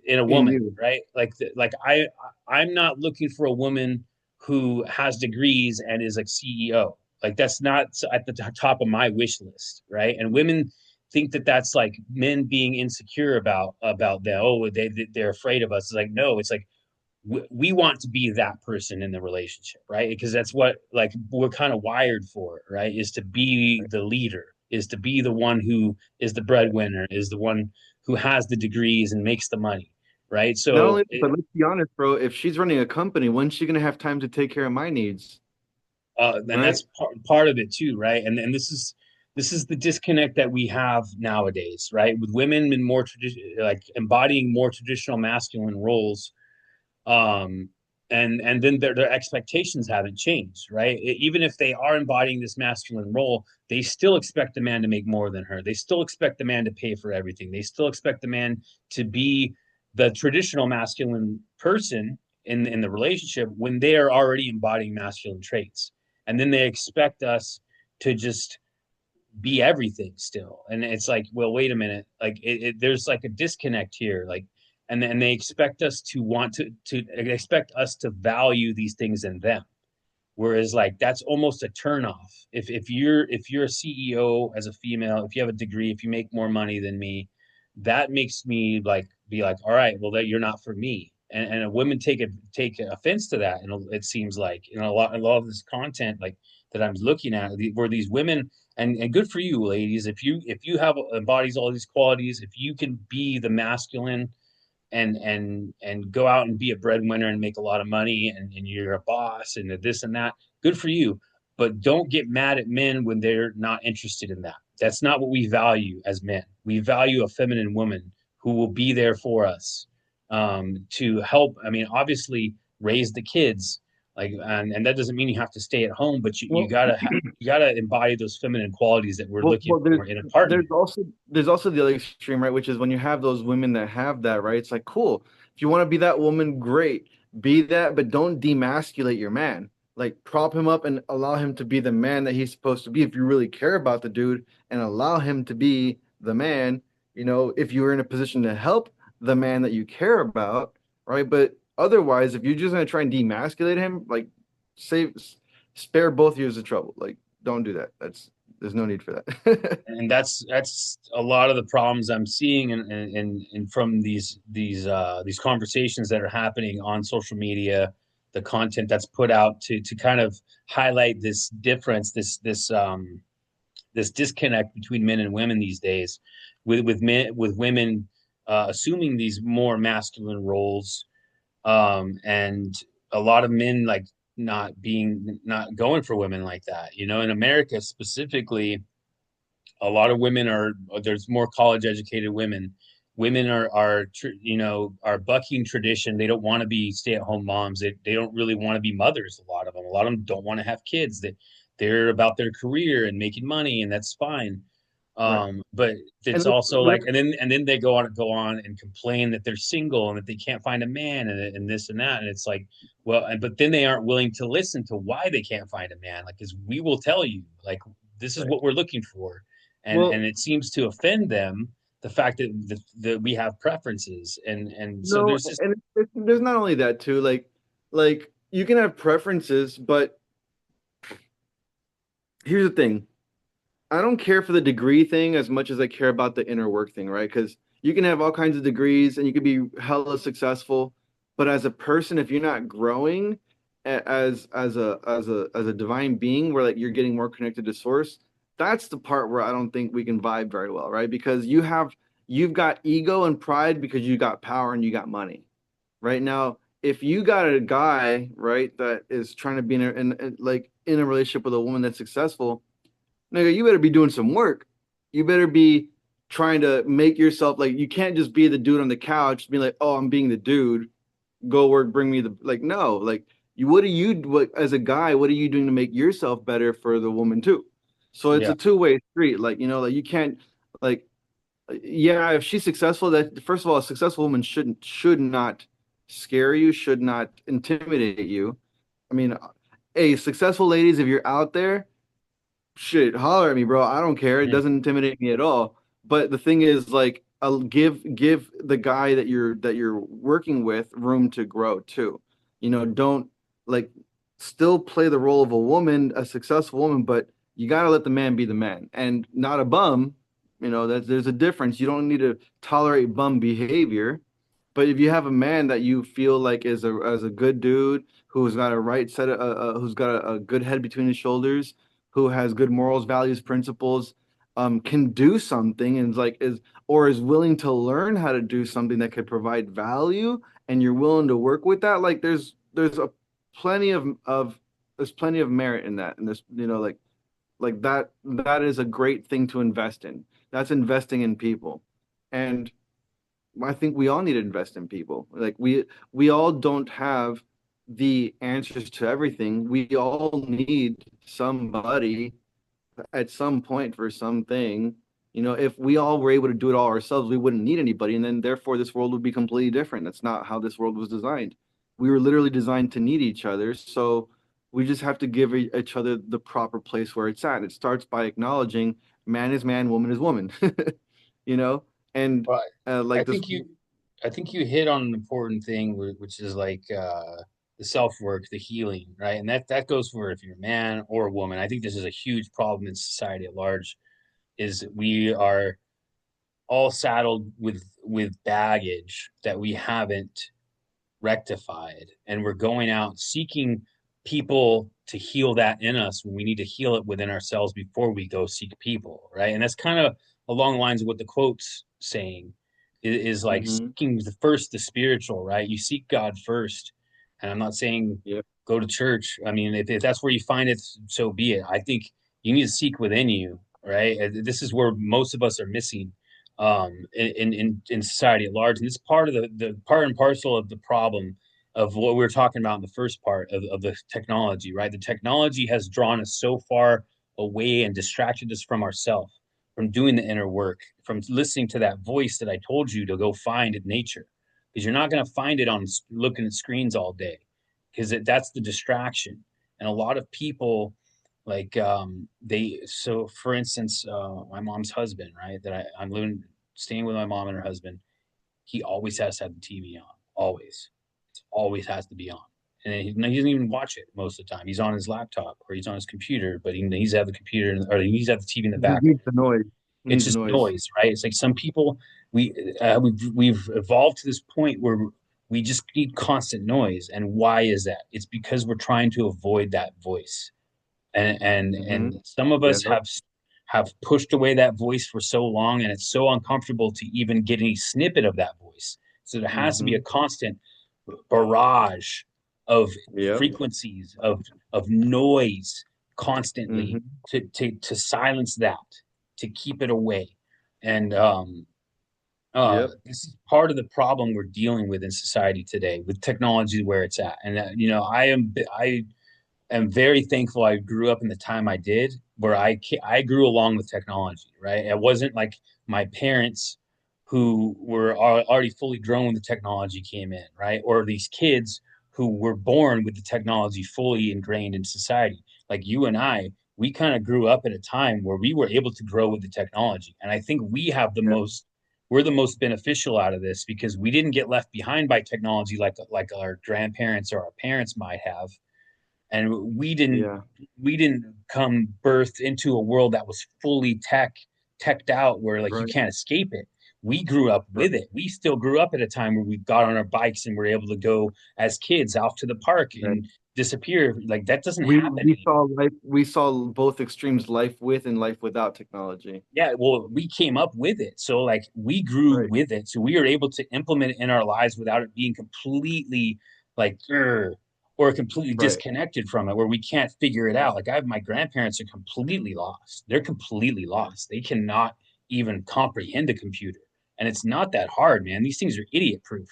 in a in woman, you. right? I'm not looking for a woman who has degrees and is like CEO. Like that's not at the top of my wish list, right? And women think that that's like men being insecure about them. Oh, they're afraid of us. It's like no, it's like we want to be that person in the relationship, right? Because that's what like we're kind of wired for, right? Is to be the leader, is to be the one who is the breadwinner, is the one who has the degrees and makes the money, right? Not So only, but let's be honest, bro. If she's running a company, when's she gonna have time to take care of my needs, and right? that's part of it too, right? And this is the disconnect that we have nowadays, right? With women in more tradition, like embodying more traditional masculine roles, um and then their expectations haven't changed, right? Even if they are embodying this masculine role, they still expect the man to make more than her, they still expect the man to pay for everything, they still expect the man to be the traditional masculine person in the relationship when they are already embodying masculine traits, and then they expect us to just be everything still. And it's like, well, wait a minute, like there's like a disconnect here, like, and then they expect us to want to expect us to value these things in them. Whereas like that's almost a turnoff. If you're a CEO as a female, if you have a degree, if you make more money than me, that makes me like be like, all right, well that you're not for me. And women take offense to that, and it seems like a lot of this content like that I'm looking at where these women, and good for you ladies, if you have embodies all these qualities, if you can be the masculine and go out and be a breadwinner and make a lot of money, and you're a boss and this and that, good for you. But don't get mad at men when they're not interested in that. That's not what we value as men. We value a feminine woman who will be there for us, to help. I mean, obviously raise the kids, like, and that doesn't mean you have to stay at home, but Well, you gotta embody those feminine qualities that we're looking well, for in a partner. there's also the other extreme, right? Which is when you have those women that have that, right? It's like, cool. If you want to be that woman, great. Be that, but don't demasculate your man. Like prop him up and allow him to be the man that he's supposed to be if you really care about the dude and allow him to be the man, if you're in a position to help the man that you care about, right? But otherwise, if you're just gonna try and demasculate him, like save spare both years of trouble. Like, don't do that. There's no need for that. And that's a lot of the problems I'm seeing, and from these conversations that are happening on social media, the content that's put out to kind of highlight this difference, this disconnect between men and women these days, with women assuming these more masculine roles, and a lot of men like not going for women like that. In America specifically, a lot of women are, there's more college educated women. Women are bucking tradition. They don't want to be stay at home moms. They don't really want to be mothers. A lot of them don't want to have kids. They're about their career and making money, and that's fine. Right. But And it's also like, and then they go on and complain that they're single and that they can't find a man, and this and that. And it's like, well, but then they aren't willing to listen to why they can't find a man. Like, because we will tell you, like, this is right. what we're looking for, and Well, it seems to offend them, the fact that we have preferences, and so no, there's just, and there's not only that too. Like you can have preferences, but here's the thing. I don't care for the degree thing as much as I care about the inner work thing, right? Because you can have all kinds of degrees and you can be hella successful, but as a person, if you're not growing as a divine being, where like you're getting more connected to source, that's the part where I don't think we can vibe very well, right? Because you've got ego and pride because you got power and you got money. Right now, if you got a guy, right, that is trying to be in a relationship with a woman that's successful, nigga, you better be doing some work. You better be trying to make yourself like you can't just be the dude on the couch, be like, oh, I'm being the dude. Go work, bring me the like. No, like you. What as a guy? What are you doing to make yourself better for the woman too? So it's yeah, a two-way street. Like like you can't like yeah. If she's successful, that first of all, a successful woman should not scare you, should not intimidate you. I mean, hey, successful ladies, if you're out there shit, holler at me, bro. I don't care. It mm, doesn't intimidate me at all. But the thing is, like, I'll give the guy that you're working with room to grow too. Don't like still play the role of a woman, a successful woman, but you gotta let the man be the man and not a bum. That there's a difference. You don't need to tolerate bum behavior, But if you have a man that you feel like is a as a good dude who's got a right set of who's got a good head between his shoulders, who has good morals, values, principles, can do something and is willing to learn how to do something that could provide value, and you're willing to work with that, like there's a plenty of there's plenty of merit in that, and there's like that is a great thing to invest in. That's investing in people. And I think we all need to invest in people. Like we all don't have the answers to everything. We all need somebody at some point for something. If we all were able to do it all ourselves, we wouldn't need anybody, and then therefore this world would be completely different. That's not how this world was designed. We were literally designed to need each other, so we just have to give each other the proper place where it's at. It starts by acknowledging man is man, woman is woman. you know, and But I like this. think you I think you hit on an important thing, which is like the self work, the healing, right? And that goes for if you're a man or a woman. I think this is a huge problem in society at large. Is we are all saddled with baggage that we haven't rectified, and we're going out seeking people to heal that in us when we need to heal it within ourselves before we go seek people, right? And that's kind of along the lines of what the quote's saying is like Hmm. seeking the spiritual, right? You seek God first. And I'm not saying Yep. go to church. I mean, if that's where you find it, so be it. I think you need to seek within you, right? This is where most of us are missing in society at large. And it's part of the part and parcel of the problem of what we were talking about in the first part of the technology, right? The technology has drawn us so far away and distracted us from ourselves, from doing the inner work, from listening to that voice that I told you to go find in nature. Because you're not going to find it on looking at screens all day, because that's the distraction. And a lot of people like they for instance my mom's husband, right, that I'm living staying with my mom and her husband, he always has to have the TV on, always. It always has to be on. And he doesn't even watch it most of the time. He's on his laptop or he's on his computer, but he needs to have the computer or he needs to have the TV in the He background. needs the noise. He It's needs just noise. noise, right? It's like some people we've evolved to this point where we just need constant noise. And why is that? It's because we're trying to avoid that voice, Hmm. and some of Yeah. us have pushed away that voice for so long, and it's so uncomfortable to even get any snippet of that voice. So there has to be a Hmm. constant barrage of Yep. frequencies of noise constantly Hmm. to silence that, to keep it away. And Yep. this is part of the problem we're dealing with in society today with technology where it's at. And I am very thankful I grew up in the time I did, where I grew along with technology, right? It wasn't like my parents who were already fully grown when the technology came in, right? Or these kids who were born with the technology fully ingrained in society. Like you and I, we kind of grew up at a time where we were able to grow with the technology. And I think Yeah. we're the most beneficial out of this because we didn't get left behind by technology like our grandparents or our parents might have, and Yeah. we didn't come birthed into a world that was fully teched out where like you Right. can't escape it. We grew up Right. with it. We still grew up at a time where we got on our bikes and were able to go as kids out to the park Right. and disappear. Like that doesn't We happen we anymore. saw life. We saw both extremes: life with and life without technology. Yeah, well, we came up with it. So like we grew Right. with it. So we were able to implement it in our lives without it being completely like or completely Right. disconnected from it where we can't figure it out. Like I have my grandparents are completely lost. They're completely Yeah. lost. They cannot even comprehend a computer. And it's not that hard, man. These things are idiot proof.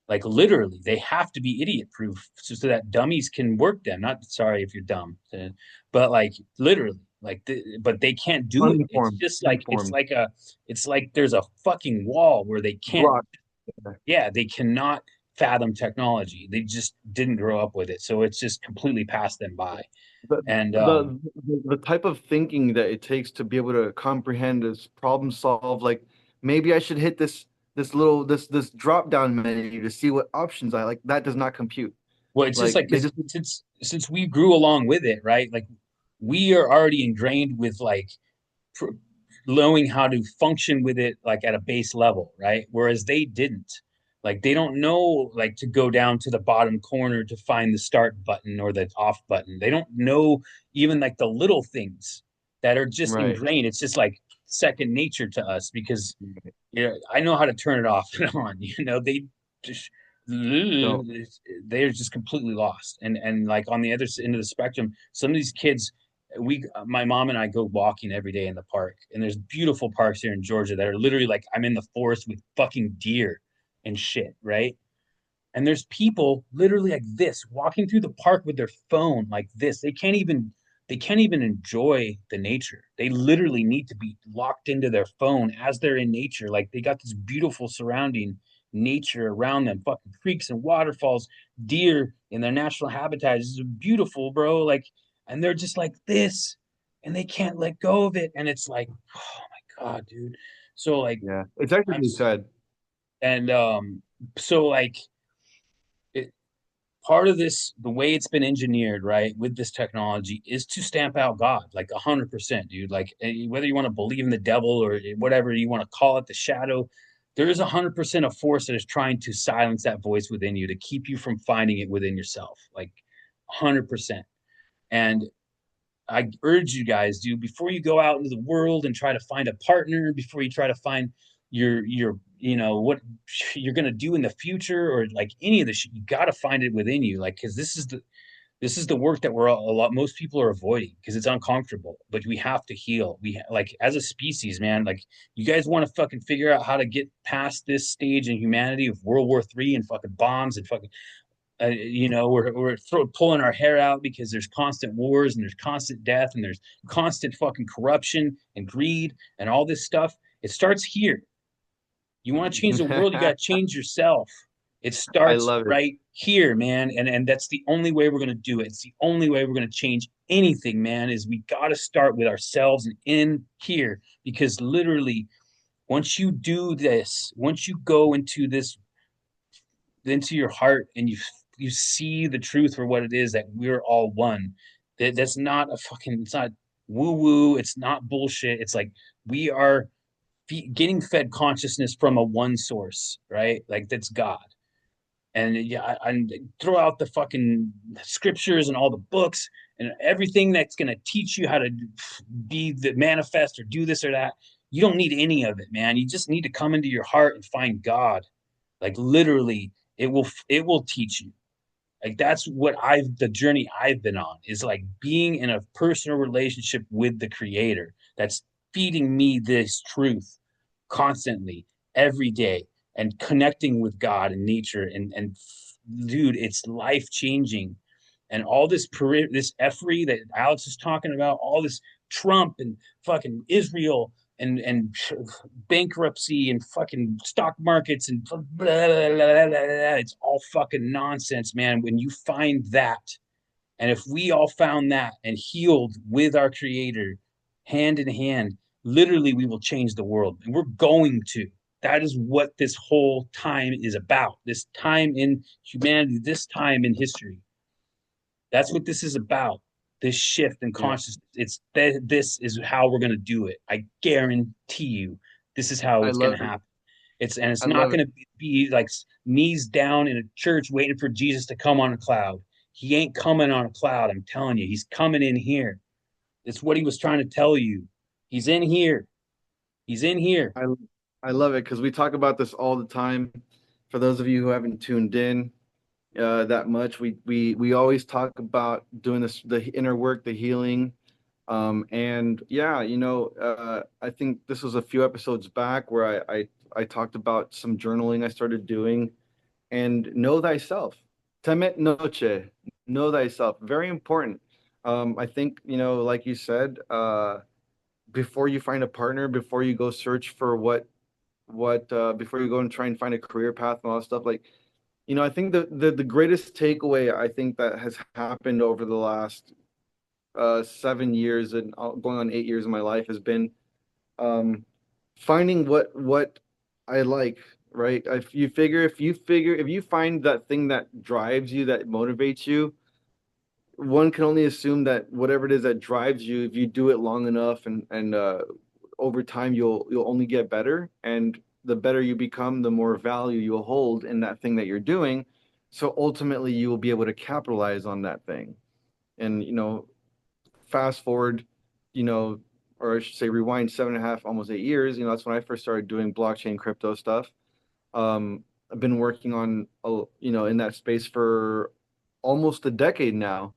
Like literally, they have to be idiot proof so that dummies can work them. Not sorry if you're dumb, but like literally, but they can't do it. It's Uninformed. just like Uninformed. it's like there's a fucking wall where they can't. Block. Yeah, they cannot fathom technology. They just didn't grow up with it, so it's just completely passed them by. the And the type of thinking that it takes to be able to comprehend this problem solve, like maybe I should hit this drop down menu to see what options I like, that does not compute. well, it's just Like like they because just. since we grew along with it, right? Like we are already ingrained with like knowing how to function with it like at a base level, right? Whereas they didn't. Like they don't know like to go down to the bottom corner to find the start button or the off button. They don't know even like the little things that are just Right. ingrained. It's just like second nature to us because I know how to turn it off and on. They just No. they're just completely lost. And like on the other end of the spectrum, some of these kids, my mom and I go walking every day in the park, and there's beautiful parks here in Georgia that are literally like I'm in the forest with fucking deer and shit, right? And there's people literally like this walking through the park with their phone like this. They can't even enjoy the nature. They literally need to be locked into their phone as they're in nature. Like they got this beautiful surrounding nature around them, fucking creeks and waterfalls, deer in their natural habitat. This is beautiful, bro. Like, and they're just like this, and they can't let go of it. And it's like, oh my God, dude. So like Yeah. It's actually I'm said. and so like it, part of this, the way it's been engineered, right, with this technology, is to stamp out God, like 100%, dude. Like whether you want to believe in the devil or whatever you want to call it, the shadow, there is 100% of force that is trying to silence that voice within you to keep you from finding it within yourself, like 100%. And I urge you guys, dude, before you go out into the world and try to find a partner, before you try to find what you're gonna do in the future or like any of this shit, you gotta find it within you. Like, because this is the work that most people are avoiding because it's uncomfortable, but we have to heal. Like as a species, man, like you guys want to fucking figure out how to get past this stage in humanity of World War III and fucking bombs and fucking we're pulling our hair out because there's constant wars and there's constant death and there's constant fucking corruption and greed and all this stuff. It starts here. You want to change the world, you got to change yourself. It I starts love it. right here, man. And that's the only way we're going to do it. It's the only way we're going to change anything, man, is we got to start with ourselves and in here because literally once you do this, once you go into your heart and you see the truth for what it is that we're all one. That's not a fucking. It's not woo woo. It's not bullshit. It's like we are getting fed consciousness from a one source, right? Like that's God. And yeah, and throw out the fucking scriptures and all the books and everything that's going to teach you how to be the manifest or do this or that. You don't need any of it, man. You just need to come into your heart and find God. Like literally, it will teach you. Like that's what the journey I've been on is like being in a personal relationship with the creator that's feeding me this truth constantly every day and connecting with God and nature and dude, it's life changing. And all this effery that Alex is talking about, all this Trump and fucking Israel and bankruptcy and fucking stock markets and blah, blah, blah, blah, blah, it's all fucking nonsense, man. When you find that, and if we all found that and healed with our creator hand in hand, literally we will change the world. And we're going to. That is what this whole time is about. This time in humanity, this time in history. That's what this is about. This shift in Yeah. consciousness. This is how we're going to do it. I guarantee you, this is how I it's going love to it. happen. It's I not love it. going to be like knees down in a church waiting for Jesus to come on a cloud. He ain't coming on a cloud. I'm telling you, he's coming in here. It's what he was trying to tell you. He's in here. He's in here. I I love it because we talk about this all the time. For those of you who haven't tuned in that much, we always talk about doing this, the inner work, the healing. And yeah, I think this was a few episodes back where I talked about some journaling I started doing and know thyself. Temet noche, know thyself. Very important. I think, like you said, before you find a partner, before you go search for before you go and try and find a career path and all that stuff, like, I think the greatest takeaway I think that has happened over the last 7 years and going on 8 years of my life has been um, finding what I like, right? If you find that thing that drives you, that motivates you, one can only assume that whatever it is that drives you, if you do it long enough and over time, you'll only get better. And the better you become, the more value you'll hold in that thing that you're doing. So ultimately, you will be able to capitalize on that thing. And, fast forward, you know, or I should say rewind 7.5, almost 8 years. That's when I first started doing blockchain crypto stuff. I've been working on, in that space for almost a decade now.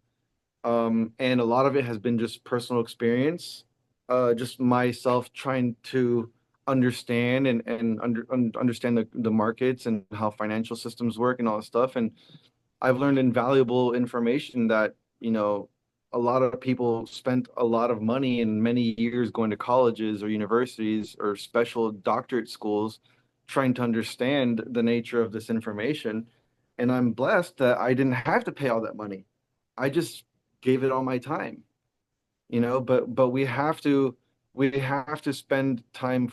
And a lot of it has been just personal experience, just myself trying to understand and understand the markets and how financial systems work and all that stuff. And I've learned invaluable information that, a lot of people spent a lot of money and many years going to colleges or universities or special doctorate schools trying to understand the nature of this information. And I'm blessed that I didn't have to pay all that money. I just gave it all my time, but we have to spend time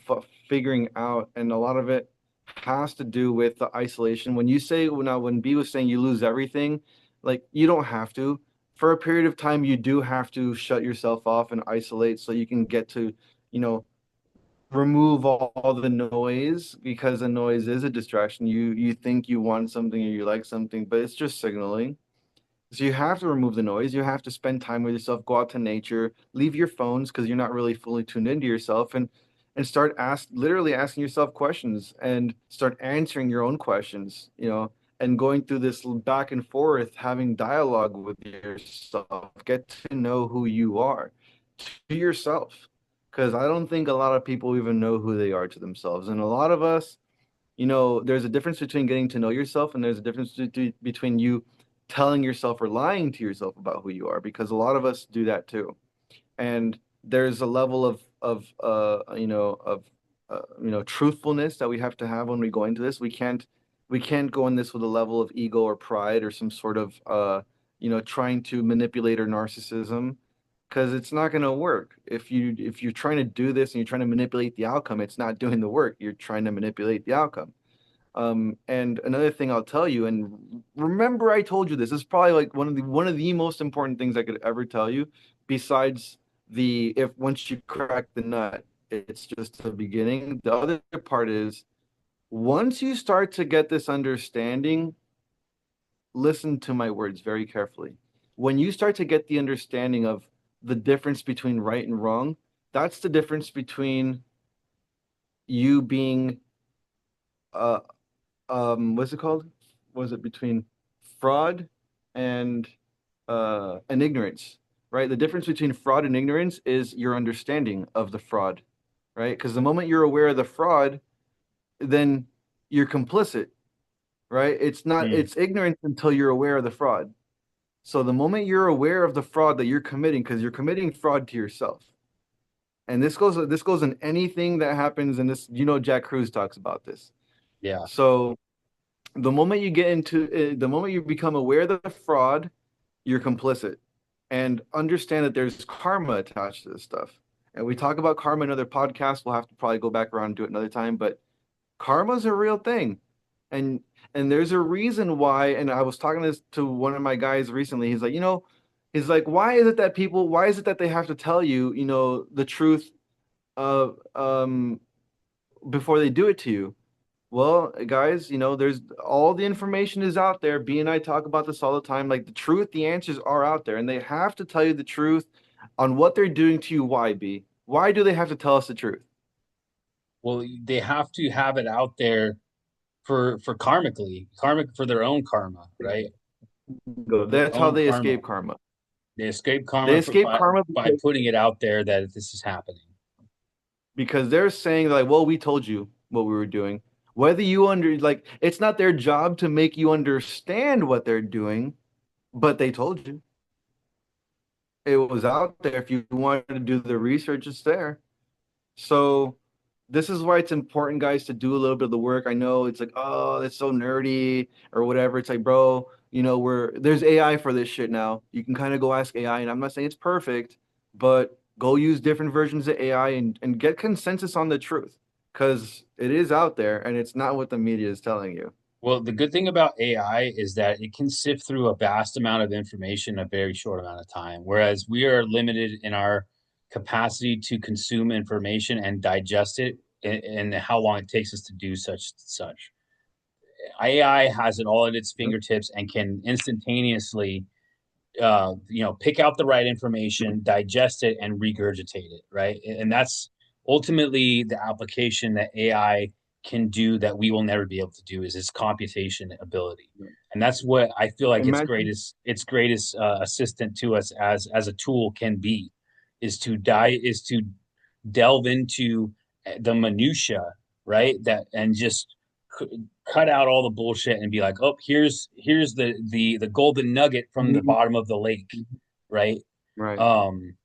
figuring out, and a lot of it has to do with the isolation. When you say when B was saying you lose everything, like you don't have to. For a period of time, you do have to shut yourself off and isolate so you can get to, you know, remove all the noise, because the noise is a distraction. You think you want something or you like something, but it's just signaling. So you have to remove the noise. You have to spend time with yourself, go out to nature, leave your phones because you're not really fully tuned into yourself, and start literally asking yourself questions and start answering your own questions, and going through this back and forth, having dialogue with yourself, get to know who you are to yourself. Because I don't think a lot of people even know who they are to themselves. And a lot of us, there's a difference between getting to know yourself, and there's a difference between you telling yourself or lying to yourself about who you are, because a lot of us do that too. And there's a level of truthfulness that we have to have when we go into this. We can't go in this with a level of ego or pride or some sort of trying to manipulate or narcissism, because it's not going to work. If you're trying to do this and you're trying to manipulate the outcome, it's not doing the work. You're trying to manipulate the outcome. And another thing I'll tell you, and remember I told you this, is probably like one of the most important things I could ever tell you, besides the if once you crack the nut, it's just the beginning. The other part is, once you start to get this understanding, listen to my words very carefully. When you start to get the understanding of the difference between right and wrong, that's the difference between you being uh what's it called? Was it between fraud and ignorance, right? The difference between fraud and ignorance is your understanding of the fraud, right? Because the moment you're aware of the fraud, then you're complicit, right? It's ignorance until you're aware of the fraud. So the moment you're aware of the fraud that you're committing, because you're committing fraud to yourself. And this goes in anything that happens in this, Jack Cruz talks about this. Yeah. So the moment you become aware of the fraud, you're complicit, and understand that there's karma attached to this stuff. And we talk about karma in other podcasts. We'll have to probably go back around and do it another time, but karma's a real thing. And there's a reason why. And I was talking this to one of my guys recently. He's like, why is it that they have to tell you, the truth of before they do it to you? Well, guys, there's all the information is out there. B and I talk about this all the time. Like the truth, the answers are out there, and they have to tell you the truth on what they're doing to you. Why, B? Why do they have to tell us the truth? Well, they have to have it out there for karmic for their own karma, right? Their That's how own they karma. escape karma. They escape They karma escape karma by putting it out there that this is happening. because they're saying like, well, we told you what we were doing. Whether you it's not their job to make you understand what they're doing, but they told you. It was out there. If you wanted to do the research, it's there. So this is why it's important, guys, to do a little bit of the work. I know it's like, oh, that's so nerdy or whatever. It's like, bro, there's AI for this shit now. You can kind of go ask AI, and I'm not saying it's perfect, but go use different versions of AI and get consensus on the truth, because it is out there and it's not what the media is telling you. Well, the good thing about AI is that it can sift through a vast amount of information in a very short amount of time, whereas we are limited in our capacity to consume information and digest it and how long it takes us to do such. AI has it all at its Yep. fingertips and can instantaneously pick out the right information, digest it, and regurgitate it, right? And that's ultimately the application that AI can do that we will never be able to do is its computation ability. And that's what I feel like Imagine. its greatest assistant to us as a tool can be, is to delve into the minutia, right? That and just cut out all the bullshit and be like, oh, here's the golden nugget from the Mhm. bottom of the lake, right? Right. Um,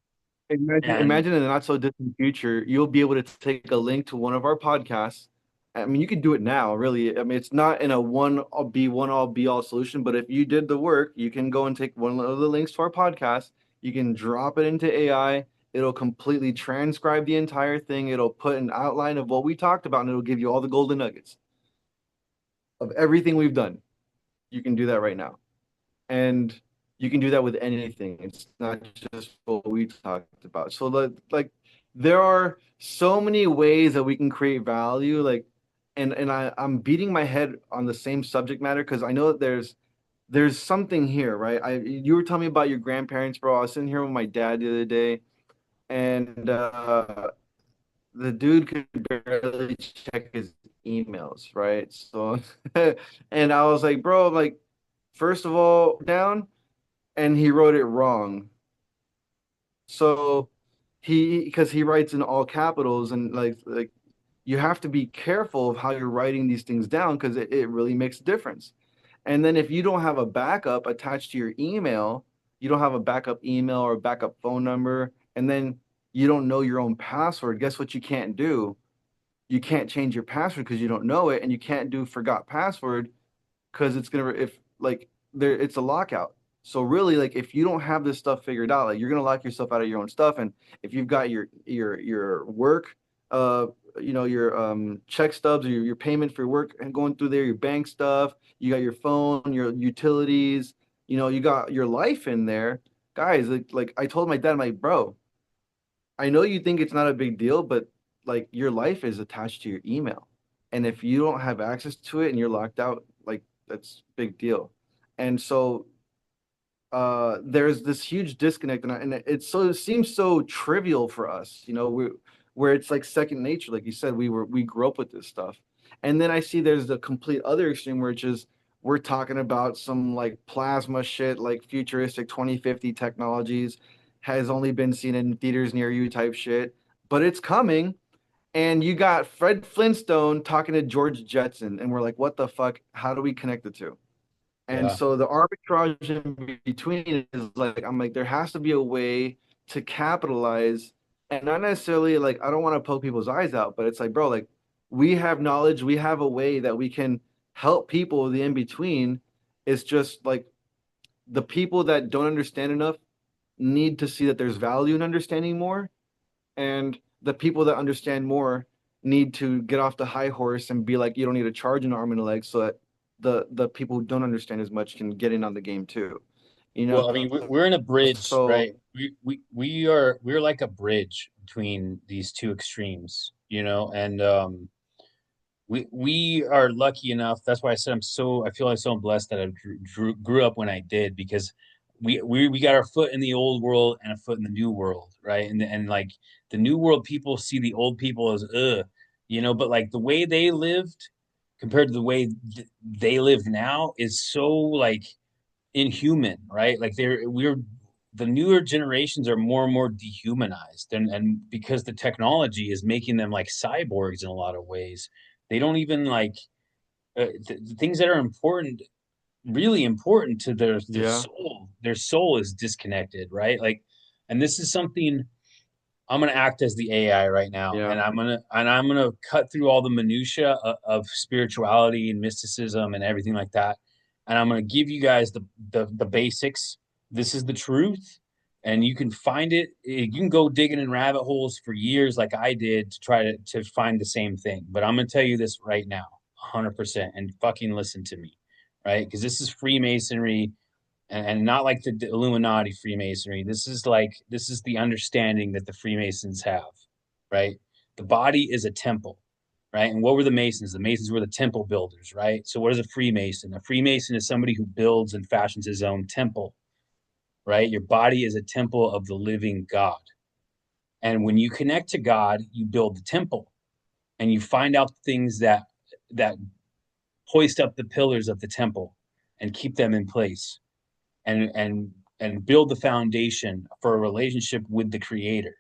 and Imagine in a not so distant future, you'll be able to take a link to one of our podcasts. I mean, you could do it now, really. I mean, it's not in a one all be all solution, but if you did the work, you can go and take one of the links to our podcast. You can drop it into AI. It'll completely transcribe the entire thing. It'll put an outline of what we talked about, and it'll give you all the golden nuggets of everything we've done. You can do that right now. And you can do that with anything. It's not just what we talked about. So like there are so many ways that we can create value. Like I'm beating my head on the same subject matter because I know that there's something here, right? I You were telling me about your grandparents, bro. I was sitting here with my dad the other day, and the dude could barely check his emails, right? So and I was like, bro, like first of all, down and he wrote it wrong. So because he writes in all capitals and like you have to be careful of how you're writing these things down because it really makes a difference. And then if you don't have a backup attached to your email, you don't have a backup email or a backup phone number, and then you don't know your own password, guess what you can't do? You can't change your password because you don't know it, and you can't do forgot password because it's gonna if like there it's a lockout. So really, like if you don't have this stuff figured out, like you're gonna lock yourself out of your own stuff. And if you've got your work, uh, your check stubs or your payment for work and going through there, your bank stuff, you got your phone, your utilities, you got your life in there, guys. Like I told my dad, I'm like, bro, I know you think it's not a big deal, but like your life is attached to your email. And if you don't have access to it and you're locked out, like that's big deal. And so there's this huge disconnect, and it seems so trivial for us, where it's like second nature, like you said, we grew up with this stuff, and then I see there's the complete other extreme, which is we're talking about some like plasma shit, like futuristic 2050 technologies, has only been seen in theaters near you type shit, but it's coming. And you got Fred Flintstone talking to George Jetson, and we're like, what the fuck? How do we connect the two? And yeah, so the arbitrage in between is like, I'm like, there has to be a way to capitalize and not necessarily like, I don't want to poke people's eyes out, but it's like, bro, like we have knowledge, we have a way that we can help people. The in between is just like the people that don't understand enough need to see that there's value in understanding more. And the people that understand more need to get off the high horse and be like, you don't need to charge an arm and a leg so that the people who don't understand as much can get in on the game too. You know, well, I mean, we're in a bridge, so right? We're like a bridge between these two extremes, and we are lucky enough. That's why I said I feel like so blessed that I grew up when I did, because we got our foot in the old world and a foot in the new world, right? And like the new world people see the old people as but like the way they lived compared to the way they live now is so like inhuman, right? Like we're the newer generations are more and more dehumanized, and because the technology is making them like cyborgs in a lot of ways, they don't even like the things that are important, really important to their yeah, soul. Their soul is disconnected, right? Like, and this is something I'm going to act as the AI right now, yeah, and I'm gonna cut through all the minutia of spirituality and mysticism and everything like that, and I'm going to give you guys the basics. This is the truth, and you can find it. You can go digging in rabbit holes for years, like I did, to try to find the same thing. But I'm going to tell you this right now, 100%, and fucking listen to me, right? Because this is Freemasonry, and not like the Illuminati Freemasonry. This is the understanding that the Freemasons have, right? The body is a temple. right? And what were the Masons? The Masons were the temple builders, right? So what is a Freemason? A Freemason is somebody who builds and fashions his own temple, right? Your body is a temple of the living God. And when you connect to God, you build the temple and you find out things that hoist up the pillars of the temple and keep them in place and build the foundation for a relationship with the creator.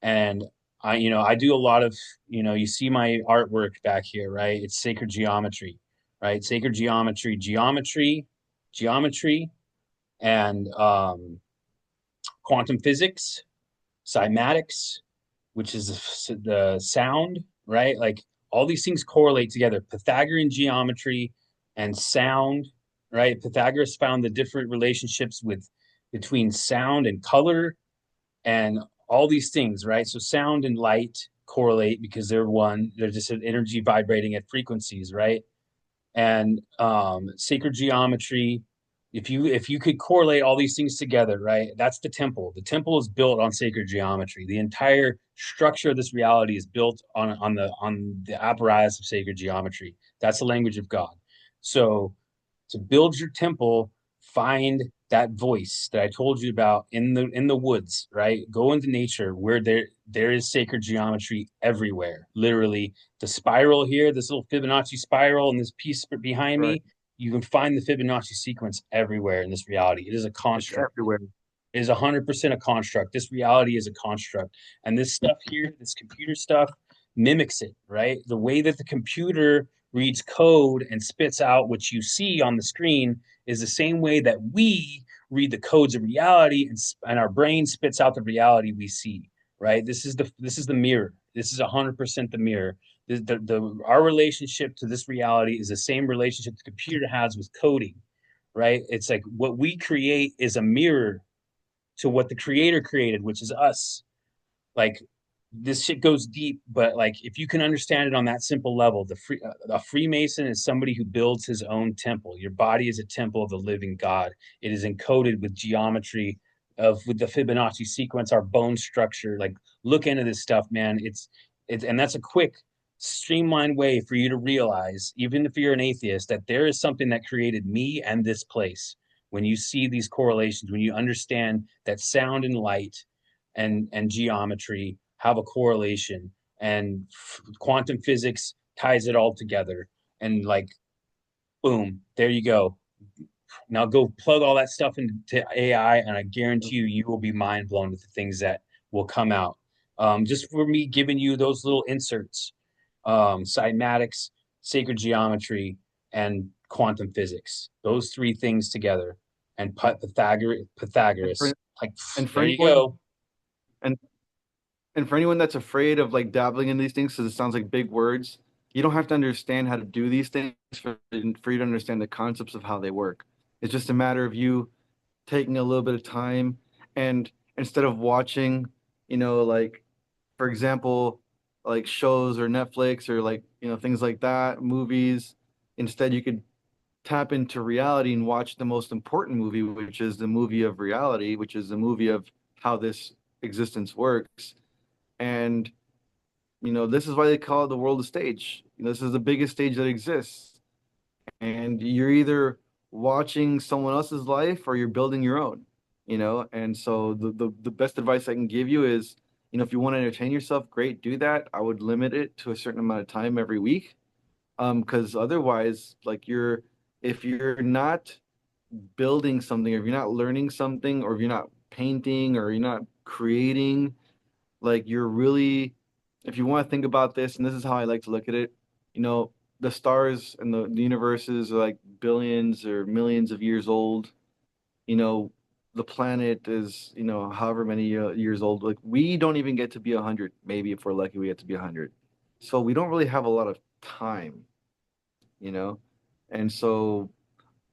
And I do a lot of, you see my artwork back here, right? It's sacred geometry, right? Sacred geometry, and quantum physics, cymatics, which is the sound, right? Like all these things correlate together. Pythagorean geometry and sound, right? Pythagoras found the different relationships with between sound and color and all these things, right? So sound and light correlate because they're one. They're just an energy vibrating at frequencies, right? And sacred geometry. If you could correlate all these things together, right? That's the temple. The temple is built on sacred geometry. The entire structure of this reality is built on the apparatus of sacred geometry. That's the language of God. So to build your temple, find that voice that I told you about in the woods, right? Go into nature where there is sacred geometry everywhere. Literally, the spiral here, this little Fibonacci spiral, and this piece behind Right. me, you can find the Fibonacci sequence everywhere in this reality. It is a It's construct. everywhere. It is 100% a construct. This reality is a construct. And this stuff here, this computer stuff, mimics it, right? The way that the computer reads code and spits out what you see on the screen is the same way that we read the codes of reality, and our brain spits out the reality we see, right? This is the mirror. This is 100% the mirror. Our relationship to this reality is the same relationship the computer has with coding, right? It's like what we create is a mirror to what the creator created, which is us. Like this shit goes deep, but like if you can understand it on that simple level, a Freemason is somebody who builds his own temple. Your body is a temple of the living God. It is encoded with geometry of with the Fibonacci sequence, our bone structure. Like look into this stuff, man. It's and that's a quick streamlined way for you to realize, even if you're an atheist, that there is something that created me and this place. When you see these correlations, when you understand that sound and light and geometry have a correlation, and quantum physics ties it all together, and like boom, there you go. Now go plug all that stuff into AI, and I guarantee you will be mind blown with the things that will come out. Just for me giving you those little inserts, cymatics, sacred geometry, and quantum physics. Those three things together, and And Pythagoras. for Like and for there you anyone go. and and for anyone that's afraid of like dabbling in these things because it sounds like big words, you don't have to understand how to do these things for you to understand the concepts of how they work. It's just a matter of you taking a little bit of time and instead of watching, like for example, like shows or Netflix or like, things like that, movies, instead you could tap into reality and watch the most important movie, which is the movie of reality, which is the movie of how this existence works. And, this is why they call it the world a stage. This is the biggest stage that exists. And you're either watching someone else's life or you're building your own, And so the best advice I can give you is, if you want to entertain yourself, great, do that. I would limit it to a certain amount of time every week. Because otherwise, like if you're not building something, or if you're not learning something, or if you're not painting, or you're not creating, like you're really, if you want to think about this, and this is how I like to look at it, you know, the stars and the universes are like billions or millions of years old. You know, the planet is, however many years old. Like we don't even get to be 100. Maybe if we're lucky, we get to be 100. So we don't really have a lot of time, you know? And so,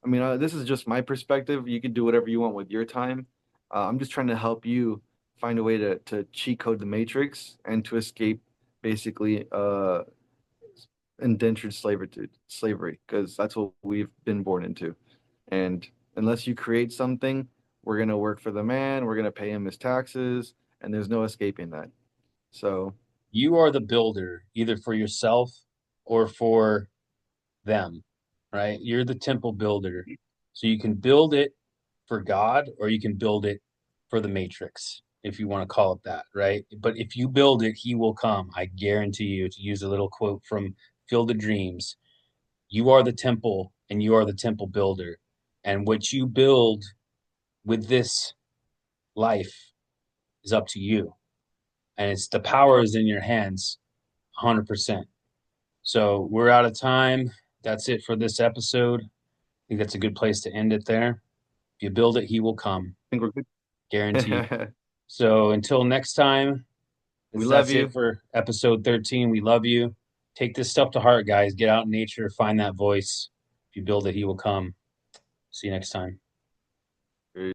I mean, this is just my perspective. You can do whatever you want with your time. I'm just trying to help you find a way to cheat code the matrix and to escape basically indentured slavery, because that's what we've been born into. And unless you create something, we're gonna work for the man, we're gonna pay him his taxes, and there's no escaping that. So You are the builder, either for yourself or for them, right? You're the temple builder. So you can build it for God or you can build it for the matrix, if you want to call it that, right? But if you build it, he will come. I guarantee you, to use a little quote from Field of Dreams, you are the temple and you are the temple builder. And what you build with this life is up to you. And it's the power is in your hands 100%. So we're out of time. That's it for this episode. I think that's a good place to end it there. If you build it, he will come. think we're Guaranteed. good. So until next time, We love that's it you. for episode 13. We love you. Take this stuff to heart, guys. Get out in nature, find that voice. If you build it, he will come. See you next time.